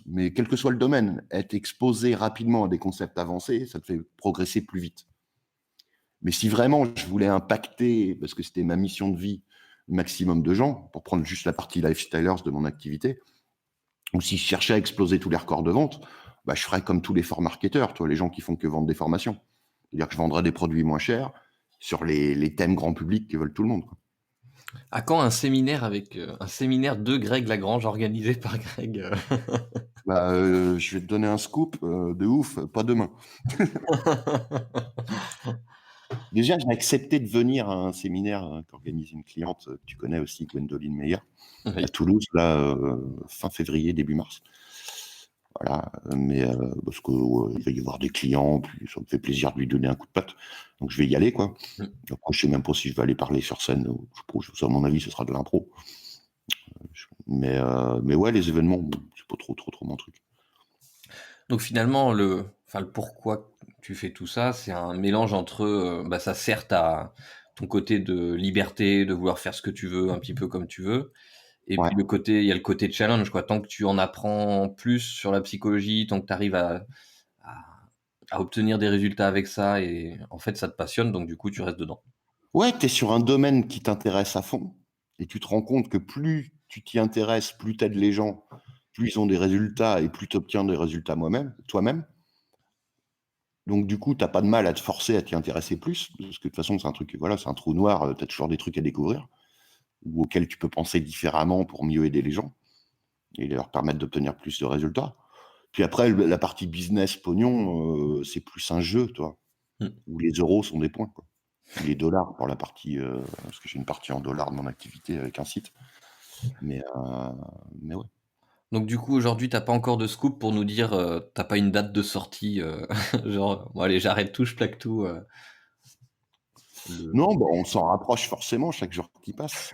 mais quel que soit le domaine, être exposé rapidement à des concepts avancés, ça te fait progresser plus vite. Mais si vraiment je voulais impacter, parce que c'était ma mission de vie, le maximum de gens, pour prendre juste la partie lifestylers de mon activité, ou si je cherchais à exploser tous les records de vente, bah, je ferais comme tous les forts marketeurs, les gens qui font que vendre des formations. C'est-à-dire que je vendrais des produits moins chers sur les thèmes grand public que veulent tout le monde, quoi. À quand un séminaire de Greg Lagrange organisé par Greg? Bah, je vais te donner un scoop, de ouf, pas demain. Déjà, j'ai accepté de venir à un séminaire, qu'organise une cliente, que tu connais aussi, Gwendoline Meyer, à Oui. Toulouse, là, fin février, début mars. Voilà, mais parce que, il va y avoir des clients, puis ça me fait plaisir de lui donner un coup de patte, donc je vais y aller, quoi. Mmh. Après, je sais même pas si je vais aller parler sur scène, à mon avis, ce sera de l'impro. Mais ouais, les événements, bon, c'est pas trop mon truc. Donc finalement, le pourquoi tu fais tout ça, c'est un mélange entre, bah, ça sert à ton côté de liberté, de vouloir faire ce que tu veux, un petit peu comme tu veux, et Ouais. puis il y a le côté challenge, quoi. Tant que tu en apprends plus sur la psychologie, tant que tu arrives à à obtenir des résultats avec ça et en fait, ça te passionne, donc du coup, tu restes dedans. Ouais, tu es sur un domaine qui t'intéresse à fond et tu te rends compte que plus tu t'y intéresses, plus tu aides les gens, plus ils ont des résultats et plus tu obtiens des résultats toi-même. Donc du coup, tu as pas de mal à te forcer à t'y intéresser plus parce que de toute façon, c'est un truc, voilà, c'est un trou noir, tu as toujours des trucs à découvrir ou auxquels tu peux penser différemment pour mieux aider les gens et leur permettre d'obtenir plus de résultats. Puis après, la partie business, pognon, c'est plus un jeu, Mmh. où les euros sont des points, quoi. Les dollars pour la partie, parce que j'ai une partie en dollars de mon activité avec un site. Mais, mais ouais. Donc du coup, aujourd'hui, t'as pas encore de scoop pour nous dire, tu pas une date de sortie, genre: «Bon allez, j'arrête tout, je plaque tout», le Non, bah, on s'en rapproche forcément chaque jour qui passe.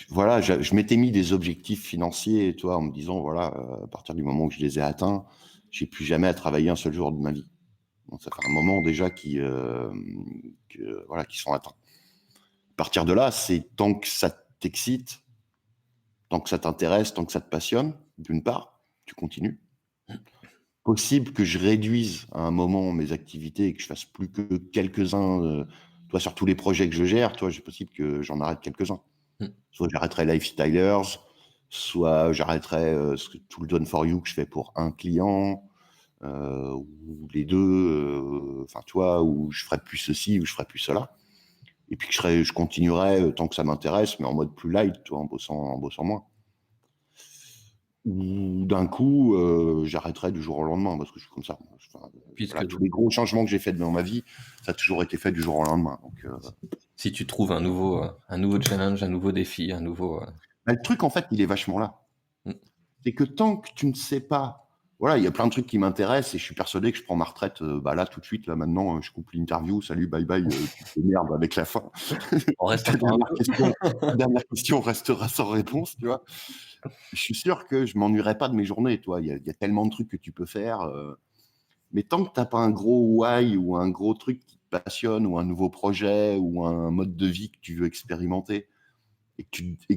Voilà, je m'étais mis des objectifs financiers, en me disant, voilà, à partir du moment où je les ai atteints, j'ai plus jamais à travailler un seul jour de ma vie. Donc ça fait un moment déjà voilà, qui sont atteints. À partir de là, c'est tant que ça t'excite, tant que ça t'intéresse, tant que ça te passionne, d'une part, tu continues. Possible que je réduise à un moment mes activités et que je fasse plus que quelques-uns, sur tous les projets que je gère, c'est possible que j'en arrête quelques-uns. mmh. Soit j'arrêterai Lifestylers, soit j'arrêterai, tout le done for you que je fais pour un client, ou les 2, ou je ferai plus ceci ou je ferai plus cela. Et puis je continuerai, tant que ça m'intéresse, mais en mode plus light, en bossant moins. Ou d'un coup, j'arrêterai du jour au lendemain parce que je suis comme ça. Enfin, Puisque voilà, tous les gros changements que j'ai faits dans ma vie, ça a toujours été fait du jour au lendemain. Donc, si tu trouves un nouveau challenge, un nouveau défi, un nouveau, le truc, en fait, il est vachement là. mmh, C'est que tant que tu ne sais pas, voilà, il y a plein de trucs qui m'intéressent et je suis persuadé que je prends ma retraite là tout de suite, là maintenant, je coupe l'interview, salut, bye bye, tu te démerdes avec la fin. On reste Ta encore un peu. dernière question restera sans réponse, tu vois. Je suis sûr que je m'ennuierai pas de mes journées, toi. Il y a tellement de trucs que tu peux faire. Mais tant que tu n'as pas un gros why ou un gros truc qui te passionne ou un nouveau projet ou un mode de vie que tu veux expérimenter et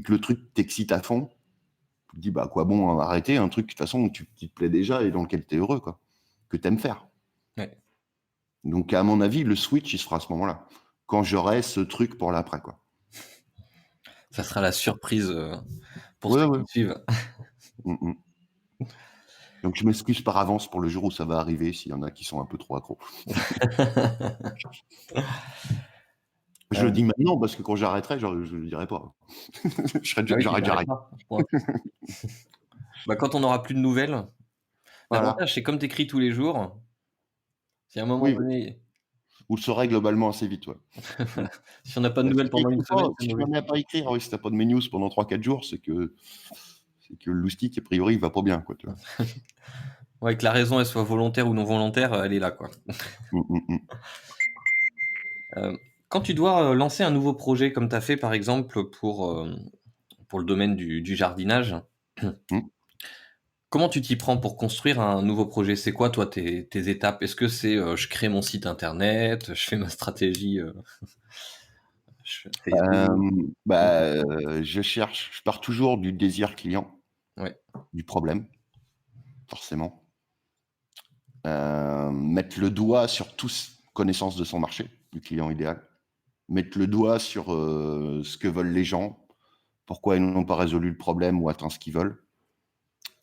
que le truc t'excite à fond, tu te dis, bah, quoi bon arrêter un truc de toute façon qui te plaît déjà et dans lequel tu es heureux, quoi, que tu aimes faire. Ouais. Donc, à mon avis, le switch, il se fera à ce moment-là, quand j'aurai ce truc pour l'après, quoi. Ça sera la surprise pour Ouais, ceux ouais. qui suivent. Mm, mm. Donc, je m'excuse par avance pour le jour où ça va arriver, s'il y en a qui sont un peu trop accros. Je le dis maintenant parce que quand j'arrêterai, je ne le dirai pas. Ah oui, tu J'aurais déjà t'arrêtes arrêté. pas. Point. Bah, quand on n'aura plus de nouvelles, Voilà. l'avantage, c'est comme tu écris tous les jours, si à un moment Oui, donné, vous le saurez globalement assez vite, ouais. voilà, si on n'a pas de Si nouvelles tu pendant une écris pas, semaine, c'est si tu mauvais n'en as signe. pas écrit, si tu pas de mes news pendant 3-4 jours, c'est que le loustic, a priori, il va pas bien, quoi, tu vois. Ouais, que la raison, elle soit volontaire ou non volontaire, elle est là, quoi. Mm, mm, mm. Quand tu dois lancer un nouveau projet, comme tu as fait par exemple pour le domaine du jardinage, Mm. comment tu t'y prends pour construire un nouveau projet? C'est quoi, toi, tes étapes? Est-ce que c'est je crée mon site internet, je fais ma stratégie Facebook? Je pars toujours du désir client, Ouais. du problème, forcément. Mettre le doigt sur tous connaissance de son marché, du client idéal. Mettre le doigt sur ce que veulent les gens, pourquoi ils n'ont pas résolu le problème ou atteint ce qu'ils veulent,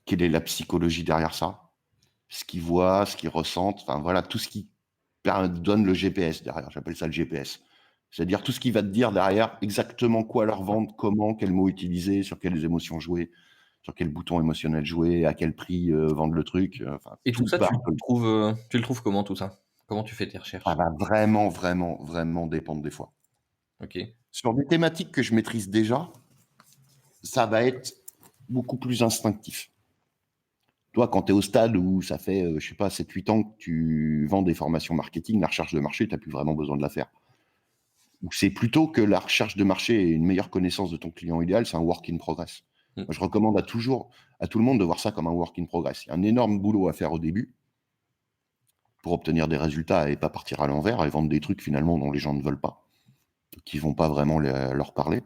quelle est la psychologie derrière ça, ce qu'ils voient, ce qu'ils ressentent, enfin voilà, tout ce qui donne le GPS derrière, j'appelle ça le GPS. C'est-à-dire tout ce qui va te dire derrière exactement quoi leur vendre, comment, quels mots utiliser, sur quelles émotions jouer, sur quel bouton émotionnel jouer, à quel prix vendre le truc, enfin Et tout tout ça, part. tu le trouves comment tout ça? Comment tu fais tes Ça recherches? va vraiment, vraiment, vraiment dépendre des fois. Ok. Sur des thématiques que je maîtrise déjà, ça va être beaucoup plus instinctif. Toi, quand tu es au stade où ça fait, je sais pas, 7-8 ans que tu vends des formations marketing, la recherche de marché, tu n'as plus vraiment besoin de la faire. Ou c'est plutôt que la recherche de marché et une meilleure connaissance de ton client idéal, c'est un work in progress. Mm. Moi, je recommande à tout le monde de voir ça comme un work in progress. Il y a un énorme boulot à faire au début pour obtenir des résultats et pas partir à l'envers et vendre des trucs finalement dont les gens ne veulent pas, qui vont pas vraiment leur parler.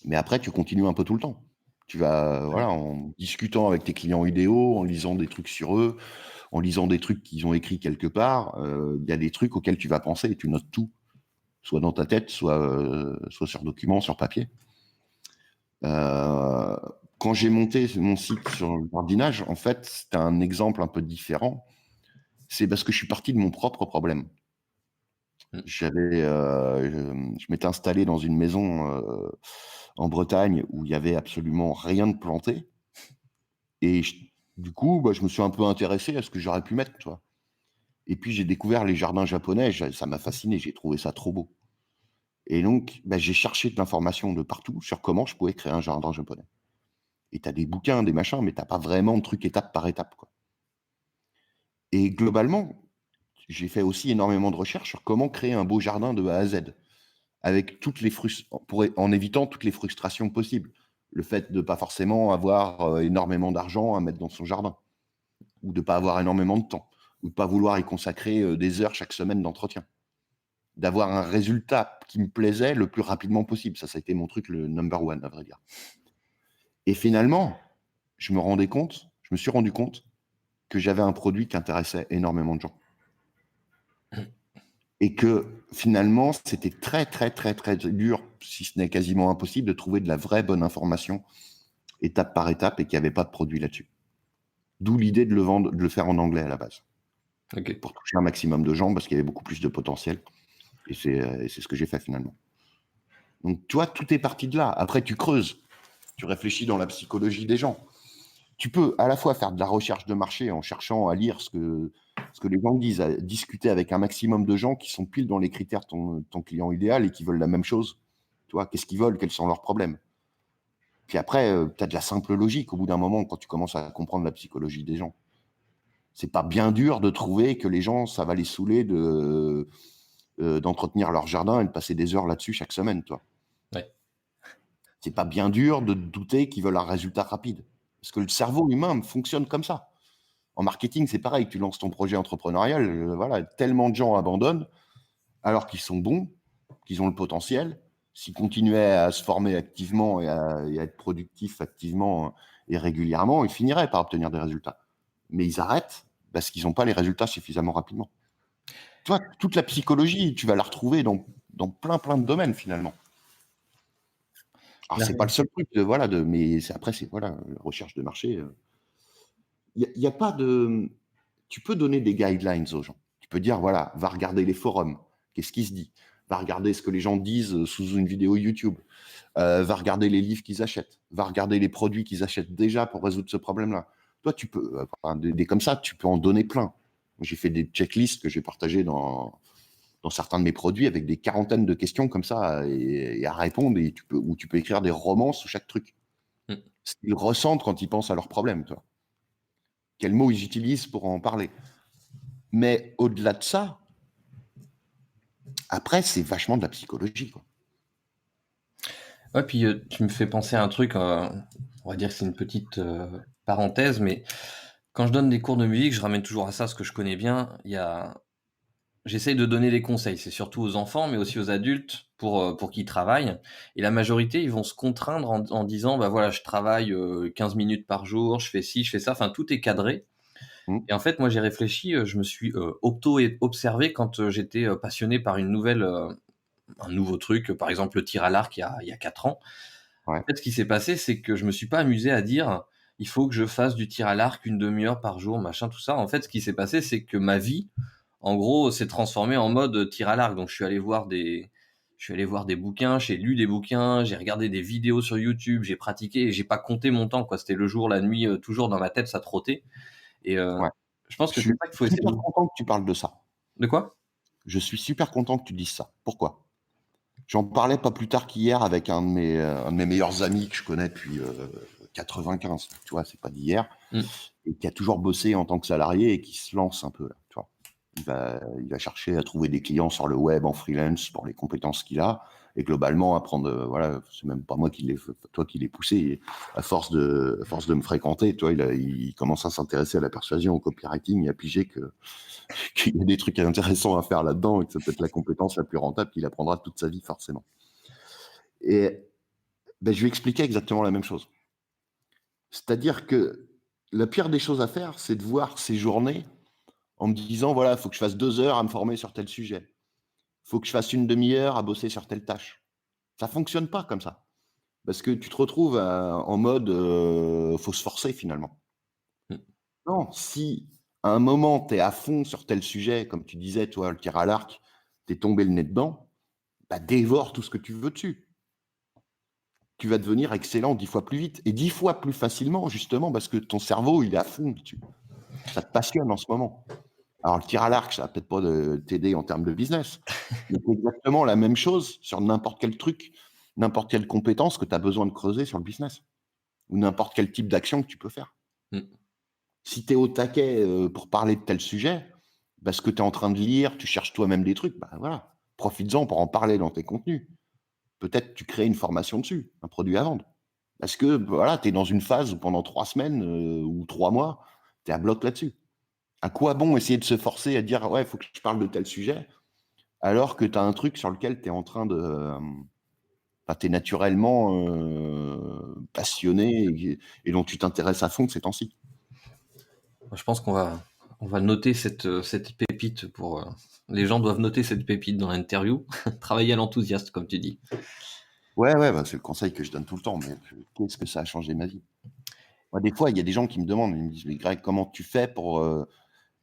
Mais après, tu continues un peu tout le temps. Tu vas, Ouais. voilà, en discutant avec tes clients idéaux, en lisant des trucs sur eux, en lisant des trucs qu'ils ont écrits quelque part, il y a des trucs auxquels tu vas penser et tu notes tout, soit dans ta tête, soit sur document, sur papier. Euh, Quand j'ai monté mon site sur le jardinage, en fait, c'était un exemple un peu différent. C'est parce que je suis parti de mon propre problème. Mm. Je m'étais installé dans une maison en Bretagne où il y avait absolument rien de planté. Et du coup, je me suis un peu intéressé à ce que j'aurais pu mettre, tu vois. Et puis, j'ai découvert les jardins japonais. Ça m'a fasciné. J'ai trouvé ça trop beau. Et donc, j'ai cherché de l'information de partout sur comment je pouvais créer un jardin japonais. Et tu as des bouquins, des machins, mais tu n'as pas vraiment de trucs étape par étape, quoi. Et globalement, j'ai fait aussi énormément de recherches sur comment créer un beau jardin de A à Z, avec en évitant toutes les frustrations possibles. Le fait de ne pas forcément avoir énormément d'argent à mettre dans son jardin, ou de ne pas avoir énormément de temps, ou de ne pas vouloir y consacrer des heures chaque semaine d'entretien. D'avoir un résultat qui me plaisait le plus rapidement possible. Ça a été mon truc, le number one, à vrai dire. Et finalement, je me suis rendu compte que j'avais un produit qui intéressait énormément de gens. Et que finalement, c'était très, très, très, très dur, si ce n'est quasiment impossible, de trouver de la vraie bonne information, étape par étape, et qu'il n'y avait pas de produit là-dessus. D'où l'idée de le vendre, de le faire en anglais à la base, Ok. pour toucher un maximum de gens, parce qu'il y avait beaucoup plus de potentiel. Et c'est ce que j'ai fait finalement. Donc, tu vois, tout est parti de là. Après, tu creuses, tu réfléchis dans la psychologie des gens. Tu peux à la fois faire de la recherche de marché en cherchant à lire ce que les gens disent, à discuter avec un maximum de gens qui sont pile dans les critères de ton client idéal et qui veulent la même chose. Tu vois, qu'est-ce qu'ils veulent, quels sont leurs problèmes. Puis après, tu as de la simple logique au bout d'un moment quand tu commences à comprendre la psychologie des gens. C'est pas bien dur de trouver que les gens, ça va les saouler d'entretenir leur jardin et de passer des heures là-dessus chaque semaine, toi. Ouais. C'est pas bien dur de douter qu'ils veulent un résultat rapide. Parce que le cerveau humain fonctionne comme ça. En marketing, c'est pareil. Tu lances ton projet entrepreneurial, voilà, tellement de gens abandonnent alors qu'ils sont bons, qu'ils ont le potentiel. S'ils continuaient à se former activement et à être productifs activement et régulièrement, ils finiraient par obtenir des résultats. Mais ils arrêtent parce qu'ils n'ont pas les résultats suffisamment rapidement. Tu vois, toute la psychologie, tu vas la retrouver dans plein de domaines finalement. Alors, La c'est pas le seul truc, voilà, mais après, c'est voilà, la recherche de marché. Y a pas de. Tu peux donner des guidelines aux gens. Tu peux dire, voilà, va regarder les forums. Qu'est-ce qui se dit? Va regarder ce que les gens disent sous une vidéo YouTube. Va regarder les livres qu'ils achètent. Va regarder les produits qu'ils achètent déjà pour résoudre ce problème-là. Toi, tu peux, enfin, des comme ça, tu peux en donner plein. J'ai fait des checklists que j'ai partagées dans certains de mes produits avec des quarantaines de questions comme ça et à répondre où tu peux écrire des romans sous chaque truc. Mmh. Ce qu'ils ressentent quand ils pensent à leurs problèmes, toi. Quels mots ils utilisent pour en parler. Mais au-delà de ça, après, c'est vachement de la psychologie, quoi. Ouais, puis, tu me fais penser à un truc, on va dire que c'est une petite, parenthèse, mais quand je donne des cours de musique, je ramène toujours à ça, ce que je connais bien. J'essaye de donner des conseils, c'est surtout aux enfants, mais aussi aux adultes pour qu'ils travaillent. Et la majorité, ils vont se contraindre en disant: «Bah, voilà, je travaille, 15 minutes par jour, je fais ci, je fais ça», enfin tout est cadré. Mmh. Et en fait, moi, j'ai réfléchi, je me suis, observé quand, j'étais, passionné par un nouveau truc, par exemple le tir à l'arc il y a 4 ans. En Ouais. fait, ce qui s'est passé, c'est que je me suis pas amusé à dire: «Il faut que je fasse du tir à l'arc une demi-heure par jour», machin, tout ça. En fait, ce qui s'est passé, c'est que ma vie, en gros, s'est transformée en mode, tir à l'arc. Donc je suis allé voir des bouquins, j'ai lu des bouquins, j'ai regardé des vidéos sur YouTube, j'ai pratiqué et j'ai pas compté mon temps, quoi. C'était le jour, la nuit, toujours dans ma tête, ça trottait et Ouais. je pense Je que c'est suis ça qu'il faut essayer super de. content que tu parles de ça. De quoi? Je suis super content que tu dises ça. Pourquoi? J'en parlais pas plus tard qu'hier avec un de mes meilleurs amis que je connais depuis 95. Tu vois, c'est pas d'hier. Mmh. Et qui a toujours bossé en tant que salarié et qui se lance un peu là, tu vois. Il va chercher à trouver des clients sur le web en freelance pour les compétences qu'il a et globalement apprendre, voilà, c'est même pas moi qui l'ai, toi qui l'ai poussé. Et à force de me fréquenter, toi, il commence à s'intéresser à la persuasion, au copywriting et à piger qu'il y a des trucs intéressants à faire là-dedans et que ça peut être la compétence la plus rentable qu'il apprendra toute sa vie forcément. Et ben, je lui expliquais exactement la même chose. C'est-à-dire que la pire des choses à faire, c'est de voir ses journées en me disant, voilà, il faut que je fasse 2 heures à me former sur tel sujet. Il faut que je fasse une demi-heure à bosser sur telle tâche. Ça fonctionne pas comme ça. Parce que tu te retrouves en mode, faut se forcer finalement. Mmh. Non, si à un moment, tu es à fond sur tel sujet, comme tu disais, toi, le tir à l'arc, tu es tombé le nez dedans, bah, dévore tout ce que tu veux dessus. Tu vas devenir excellent 10 fois plus vite et 10 fois plus facilement, justement, parce que ton cerveau, il est à fond dessus. Ça te passionne en ce moment. Alors, le tir à l'arc, ça va peut-être pas t'aider en termes de business, mais c'est exactement la même chose sur n'importe quel truc, n'importe quelle compétence que tu as besoin de creuser sur le business ou n'importe quel type d'action que tu peux faire. Mmh. Si tu es au taquet pour parler de tel sujet, parce que tu es en train de lire, tu cherches toi-même des trucs, bah voilà, profites-en pour en parler dans tes contenus. Peut-être tu crées une formation dessus, un produit à vendre. Parce que voilà, tu es dans une phase où pendant 3 semaines ou 3 mois, tu es à bloc là-dessus. À quoi bon essayer de se forcer à dire ouais, il faut que je parle de tel sujet, alors que tu as un truc sur lequel tu es en train de. Enfin, tu es naturellement passionné et dont tu t'intéresses à fond de ces temps-ci. Je pense qu'on va noter cette pépite pour, les gens doivent noter cette pépite dans l'interview. Travailler à l'enthousiasme, comme tu dis. Ouais, ouais, bah, c'est le conseil que je donne tout le temps, mais qu'est-ce que ça a changé ma vie? Moi, des fois, il y a des gens qui me demandent, ils me disent: «Mais Greg, comment tu fais pour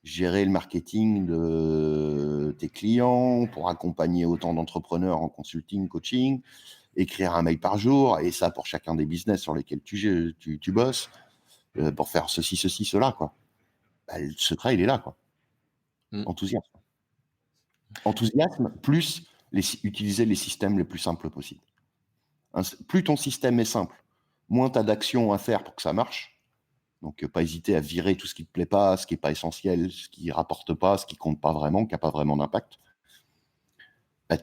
gérer le marketing de tes clients, pour accompagner autant d'entrepreneurs en consulting, coaching, écrire un mail par jour et ça pour chacun des business sur lesquels tu bosses, pour faire ceci, cela, quoi». Bah, le secret, il est là, quoi. Mmh. Enthousiasme. Enthousiasme plus utiliser les systèmes les plus simples possibles. Plus ton système est simple, moins tu as d'actions à faire pour que ça marche. Donc, pas hésiter à virer tout ce qui ne te plaît pas, ce qui n'est pas essentiel, ce qui ne rapporte pas, ce qui ne compte pas vraiment, qui n'a pas vraiment d'impact. Bah,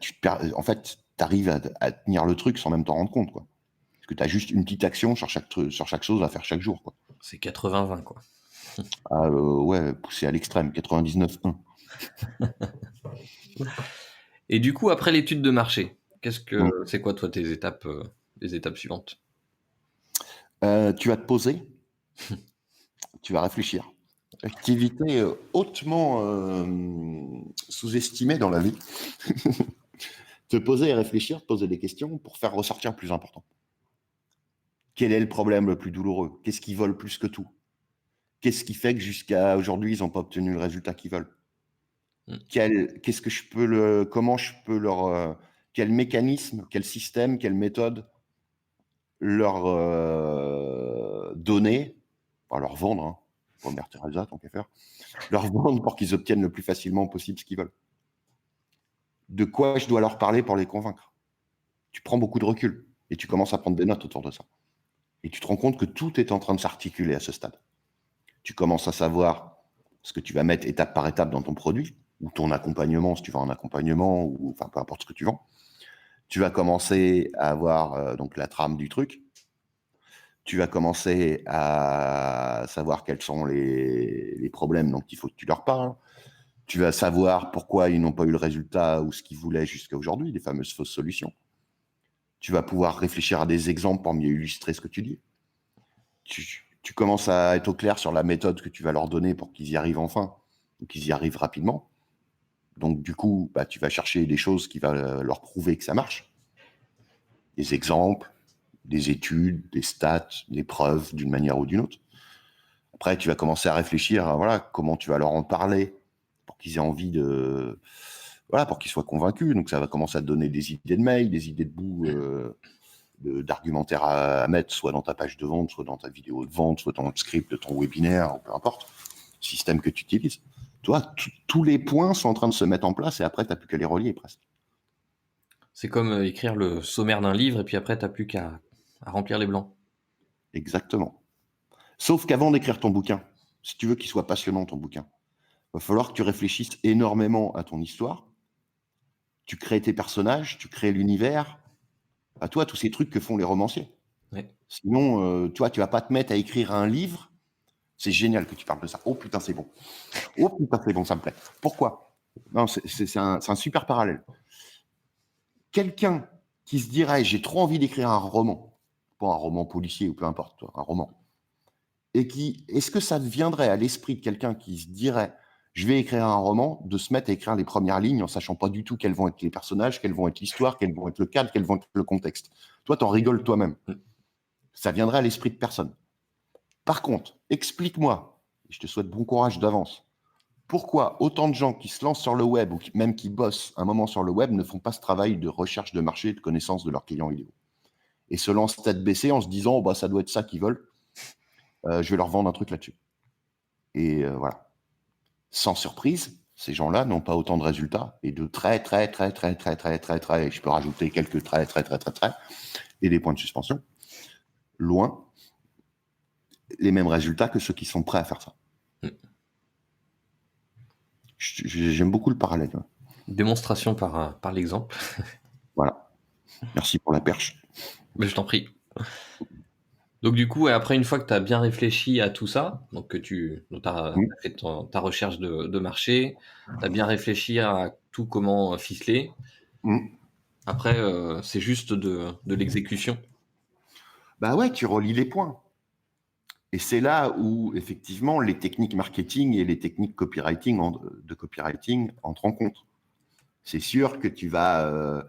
en fait, tu arrives à tenir le truc sans même t'en rendre compte, quoi. Parce que tu as juste une petite action sur chaque chose à faire chaque jour, quoi. C'est 80-20, quoi. Ah, ouais, poussé à l'extrême, 99-1. Et du coup, après l'étude de marché, Mm. c'est quoi, toi, les étapes suivantes? Tu vas te poser, tu vas réfléchir. Activité hautement sous-estimée dans la vie. Te poser et réfléchir, te poser des questions pour faire ressortir le plus important. Quel est le problème le plus douloureux? Qu'est-ce qu'ils veulent plus que tout? Qu'est-ce qui fait que jusqu'à aujourd'hui, ils n'ont pas obtenu le résultat qu'ils veulent? Qu'est-ce que je peux comment je peux quel mécanisme, quel système, quelle méthode leur donner, enfin leur vendre, hein, pour Mère Teresa, tant qu'à faire, leur vendre pour qu'ils obtiennent le plus facilement possible ce qu'ils veulent. De quoi je dois leur parler pour les convaincre? Tu prends beaucoup de recul et tu commences à prendre des notes autour de ça. Et tu te rends compte que tout est en train de s'articuler à ce stade. Tu commences à savoir ce que tu vas mettre étape par étape dans ton produit, ou ton accompagnement, si tu vends un accompagnement, ou enfin peu importe ce que tu vends. Tu vas commencer à avoir donc la trame du truc. Tu vas commencer à savoir quels sont les problèmes dont il faut que tu leur parles. Tu vas savoir pourquoi ils n'ont pas eu le résultat ou ce qu'ils voulaient jusqu'à aujourd'hui, les fameuses fausses solutions. Tu vas pouvoir réfléchir à des exemples pour mieux illustrer ce que tu dis. Tu commences à être au clair sur la méthode que tu vas leur donner pour qu'ils y arrivent enfin, ou qu'ils y arrivent rapidement. Donc, du coup, bah, tu vas chercher des choses qui vont leur prouver que ça marche. Des exemples, des études, des stats, des preuves d'une manière ou d'une autre. Après, tu vas commencer à réfléchir à voilà, comment tu vas leur en parler pour qu'ils aient envie de... Voilà, pour qu'ils soient convaincus. Donc, ça va commencer à te donner des idées de mail, des idées de bout d'argumentaire à mettre, soit dans ta page de vente, soit dans ta vidéo de vente, soit dans le script de ton webinaire, ou peu importe, le système que tu utilises. Toi, tous les points sont en train de se mettre en place et après, tu n'as plus qu'à les relier presque. C'est comme écrire le sommaire d'un livre et puis après, tu n'as plus qu'à remplir les blancs. Exactement. Sauf qu'avant d'écrire ton bouquin, si tu veux qu'il soit passionnant, ton bouquin, il va falloir que tu réfléchisses énormément à ton histoire. Tu crées tes personnages, tu crées l'univers. À toi, tous ces trucs que font les romanciers. Ouais. Sinon, toi, tu vas pas te mettre à écrire un livre. C'est génial que tu parles de ça. Oh putain, c'est bon. Oh putain, c'est bon, ça me plaît. Pourquoi? Non, c'est un super parallèle. Quelqu'un qui se dirait, j'ai trop envie d'écrire un roman, pas un roman policier ou peu importe, un roman, et est-ce que ça viendrait à l'esprit de quelqu'un qui se dirait, je vais écrire un roman, de se mettre à écrire les premières lignes en sachant pas du tout quels vont être les personnages, quels vont être l'histoire, quels vont être le cadre, quels vont être le contexte. Toi, t'en rigoles toi-même. Ça viendrait à l'esprit de personne. Par contre, explique-moi, et je te souhaite bon courage d'avance, pourquoi autant de gens qui se lancent sur le web ou même qui bossent un moment sur le web ne font pas ce travail de recherche de marché et de connaissance de leurs clients idéaux et se lancent tête baissée en se disant oh, bah, ça doit être ça qu'ils veulent, je vais leur vendre un truc là-dessus. Et voilà. Sans surprise, ces gens-là n'ont pas autant de résultats et de très, et je peux rajouter quelques très, et des points de suspension, loin, les mêmes résultats que ceux qui sont prêts à faire ça. J'aime beaucoup le parallèle. Démonstration par l'exemple. Voilà. Merci pour la perche. Mais je t'en prie. Donc du coup, après, une fois que tu as bien réfléchi à tout ça, donc que tu as fait ta recherche de marché, tu as bien réfléchi à tout comment ficeler, après, c'est juste de l'exécution. Bah ouais, tu relis les points. Et c'est là où, effectivement, les techniques marketing et les techniques de copywriting entrent en compte. C'est sûr que tu vas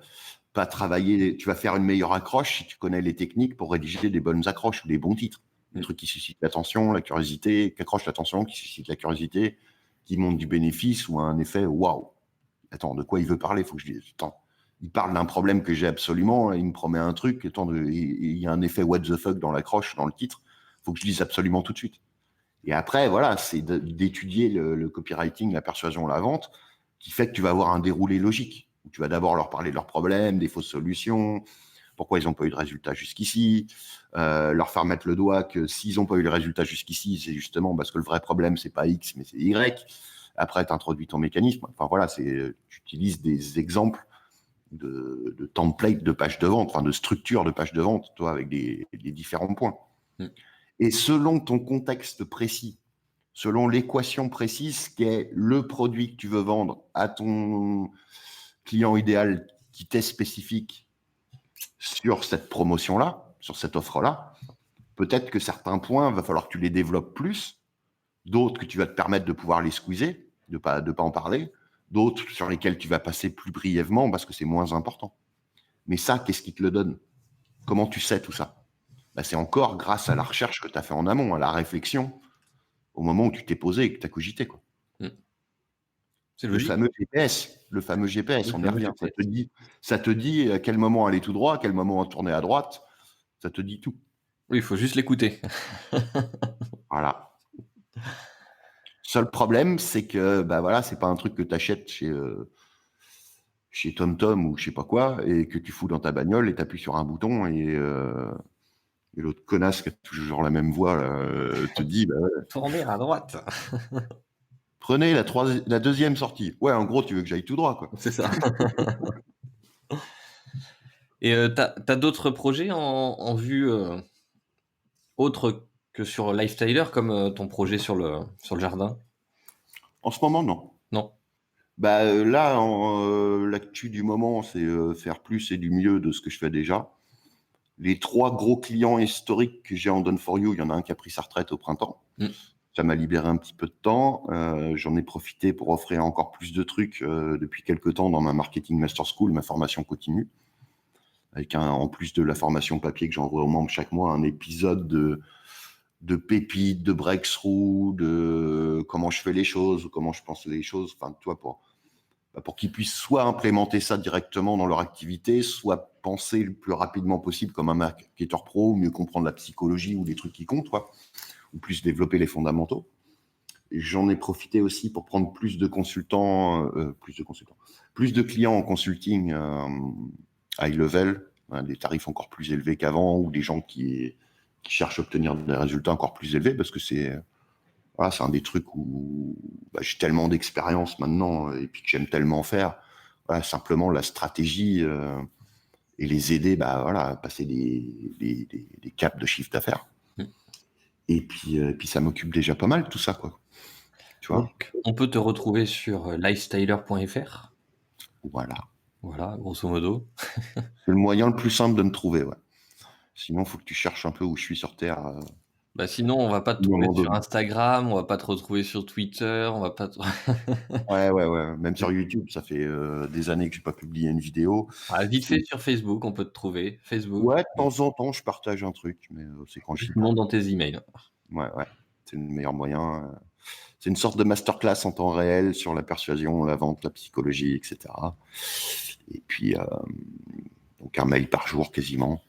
pas travailler, tu vas faire une meilleure accroche si tu connais les techniques pour rédiger des bonnes accroches ou des bons titres. Des trucs qui suscitent l'attention, la curiosité, qui accrochent l'attention, qui suscitent la curiosité, qui montrent du bénéfice ou un effet waouh. Attends, de quoi il veut parler? Faut que je dise. Attends, il parle d'un problème que j'ai absolument, il me promet un truc. Attends, il y a un effet what the fuck dans l'accroche, dans le titre. Faut que je lise absolument tout de suite. Et après, voilà, c'est d'étudier le copywriting, la persuasion, la vente, qui fait que tu vas avoir un déroulé logique. Tu vas d'abord leur parler de leurs problèmes, des fausses solutions, pourquoi ils n'ont pas eu de résultat jusqu'ici, leur faire mettre le doigt que s'ils n'ont pas eu le résultat jusqu'ici, c'est justement parce que le vrai problème, c'est pas X, mais c'est Y. Après, tu introduis ton mécanisme. Enfin voilà, tu utilises des exemples de template de page de vente, enfin de structure de page de vente, toi, avec des différents points. Et selon ton contexte précis, selon l'équation précise qui est le produit que tu veux vendre à ton client idéal qui t'est spécifique sur cette promotion-là, sur cette offre-là, peut-être que certains points, il va falloir que tu les développes plus, d'autres que tu vas te permettre de pouvoir les squeezer, de pas en parler, d'autres sur lesquels tu vas passer plus brièvement parce que c'est moins important. Mais ça, qu'est-ce qui te le donne? Comment tu sais tout ça? C'est encore grâce à la recherche que tu as fait en amont, à la réflexion, au moment où tu t'es posé et que tu as cogité, quoi. C'est Le logique. fameux GPS, on y revient. Ça te dit à quel moment aller tout droit, à quel moment tourner à droite. Ça te dit tout. Oui, il faut juste l'écouter. Voilà. Seul problème, c'est que voilà, c'est pas un truc que tu achètes chez TomTom ou je sais pas quoi et que tu fous dans ta bagnole et tu appuies sur un bouton et l'autre connasse qui a toujours la même voix te dit Tourner à droite. prenez la deuxième sortie. Ouais, en gros, tu veux que j'aille tout droit, quoi. C'est ça. Et t'as d'autres projets en vue autres que sur Lifestyler, comme ton projet sur le jardin? En ce moment, non. Non. Là, l'actu du moment, c'est faire plus et du mieux de ce que je fais déjà. Les 3 gros clients historiques que j'ai en Done for You, il y en a un qui a pris sa retraite au printemps. Ça m'a libéré un petit peu de temps. J'en ai profité pour offrir encore plus de trucs depuis quelques temps dans ma Marketing Master School, ma formation continue. Avec en plus de la formation papier que j'envoie aux membres chaque mois, un épisode de pépites, de breakthrough, de comment je fais les choses, comment je pense les choses. Enfin, toi, pour qu'ils puissent soit implémenter ça directement dans leur activité, soit penser le plus rapidement possible comme un marketeur pro, mieux comprendre la psychologie ou les trucs qui comptent, quoi, ou plus développer les fondamentaux. Et j'en ai profité aussi pour prendre plus de clients en consulting high level, des tarifs encore plus élevés qu'avant, ou des gens qui cherchent à obtenir des résultats encore plus élevés, parce que c'est un des trucs où j'ai tellement d'expérience maintenant et puis que j'aime tellement faire. Simplement la stratégie et les aider à passer des caps de chiffre d'affaires. Et puis ça m'occupe déjà pas mal tout ça, quoi. Tu vois. Donc, on peut te retrouver sur lifestyler.fr. Voilà, grosso modo. C'est le moyen le plus simple de me trouver, ouais. Sinon, il faut que tu cherches un peu où je suis sur Terre. Sinon, on va pas te trouver sur Instagram, on va pas te retrouver sur Twitter, on va pas te... Ouais. Même sur YouTube, ça fait des années que j'ai pas publié une vidéo. Vite fait sur Facebook, on peut te trouver. Facebook. Ouais, de temps en temps, je partage un truc, mais c'est quand je suis Tout le monde dans tes emails. Ouais. C'est le meilleur moyen. C'est une sorte de masterclass en temps réel sur la persuasion, la vente, la psychologie, etc. Et puis, donc un mail par jour quasiment.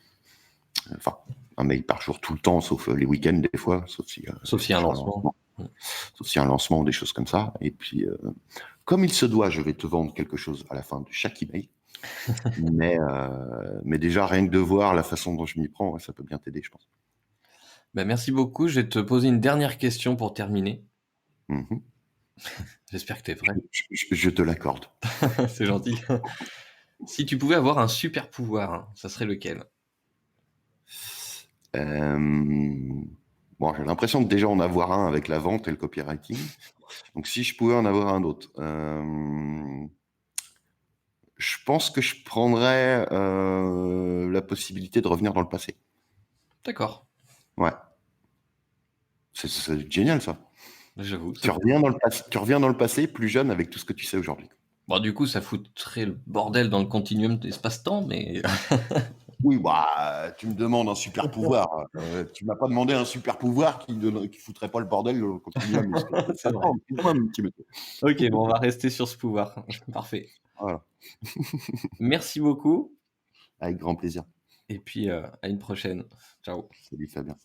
Enfin, un mail par jour tout le temps, sauf les week-ends des fois, sauf s'il y a un lancement. Sauf s'il y a un lancement ou des choses comme ça. Et puis, comme il se doit, je vais te vendre quelque chose à la fin de chaque email. mais déjà, rien que de voir la façon dont je m'y prends, ça peut bien t'aider, je pense. Merci beaucoup. Je vais te poser une dernière question pour terminer. J'espère que tu es prêt. Je te l'accorde. C'est gentil. Si tu pouvais avoir un super pouvoir, ça serait lequel? J'ai l'impression de déjà en avoir un avec la vente et le copywriting. Donc, si je pouvais en avoir un autre, je pense que je prendrais la possibilité de revenir dans le passé. D'accord. Ouais. C'est génial, ça. J'avoue. Tu reviens dans le passé plus jeune avec tout ce que tu sais aujourd'hui. Du coup, ça foutrait le bordel dans le continuum d'espace-temps, mais... Oui, tu me demandes un super pouvoir. Tu m'as pas demandé un super pouvoir qui foutrait pas le bordel dans le continuum. C'est vrai. Ok, on va rester sur ce pouvoir. Parfait. Voilà. Merci beaucoup. Avec grand plaisir. Et puis, à une prochaine. Ciao. Salut Fabien.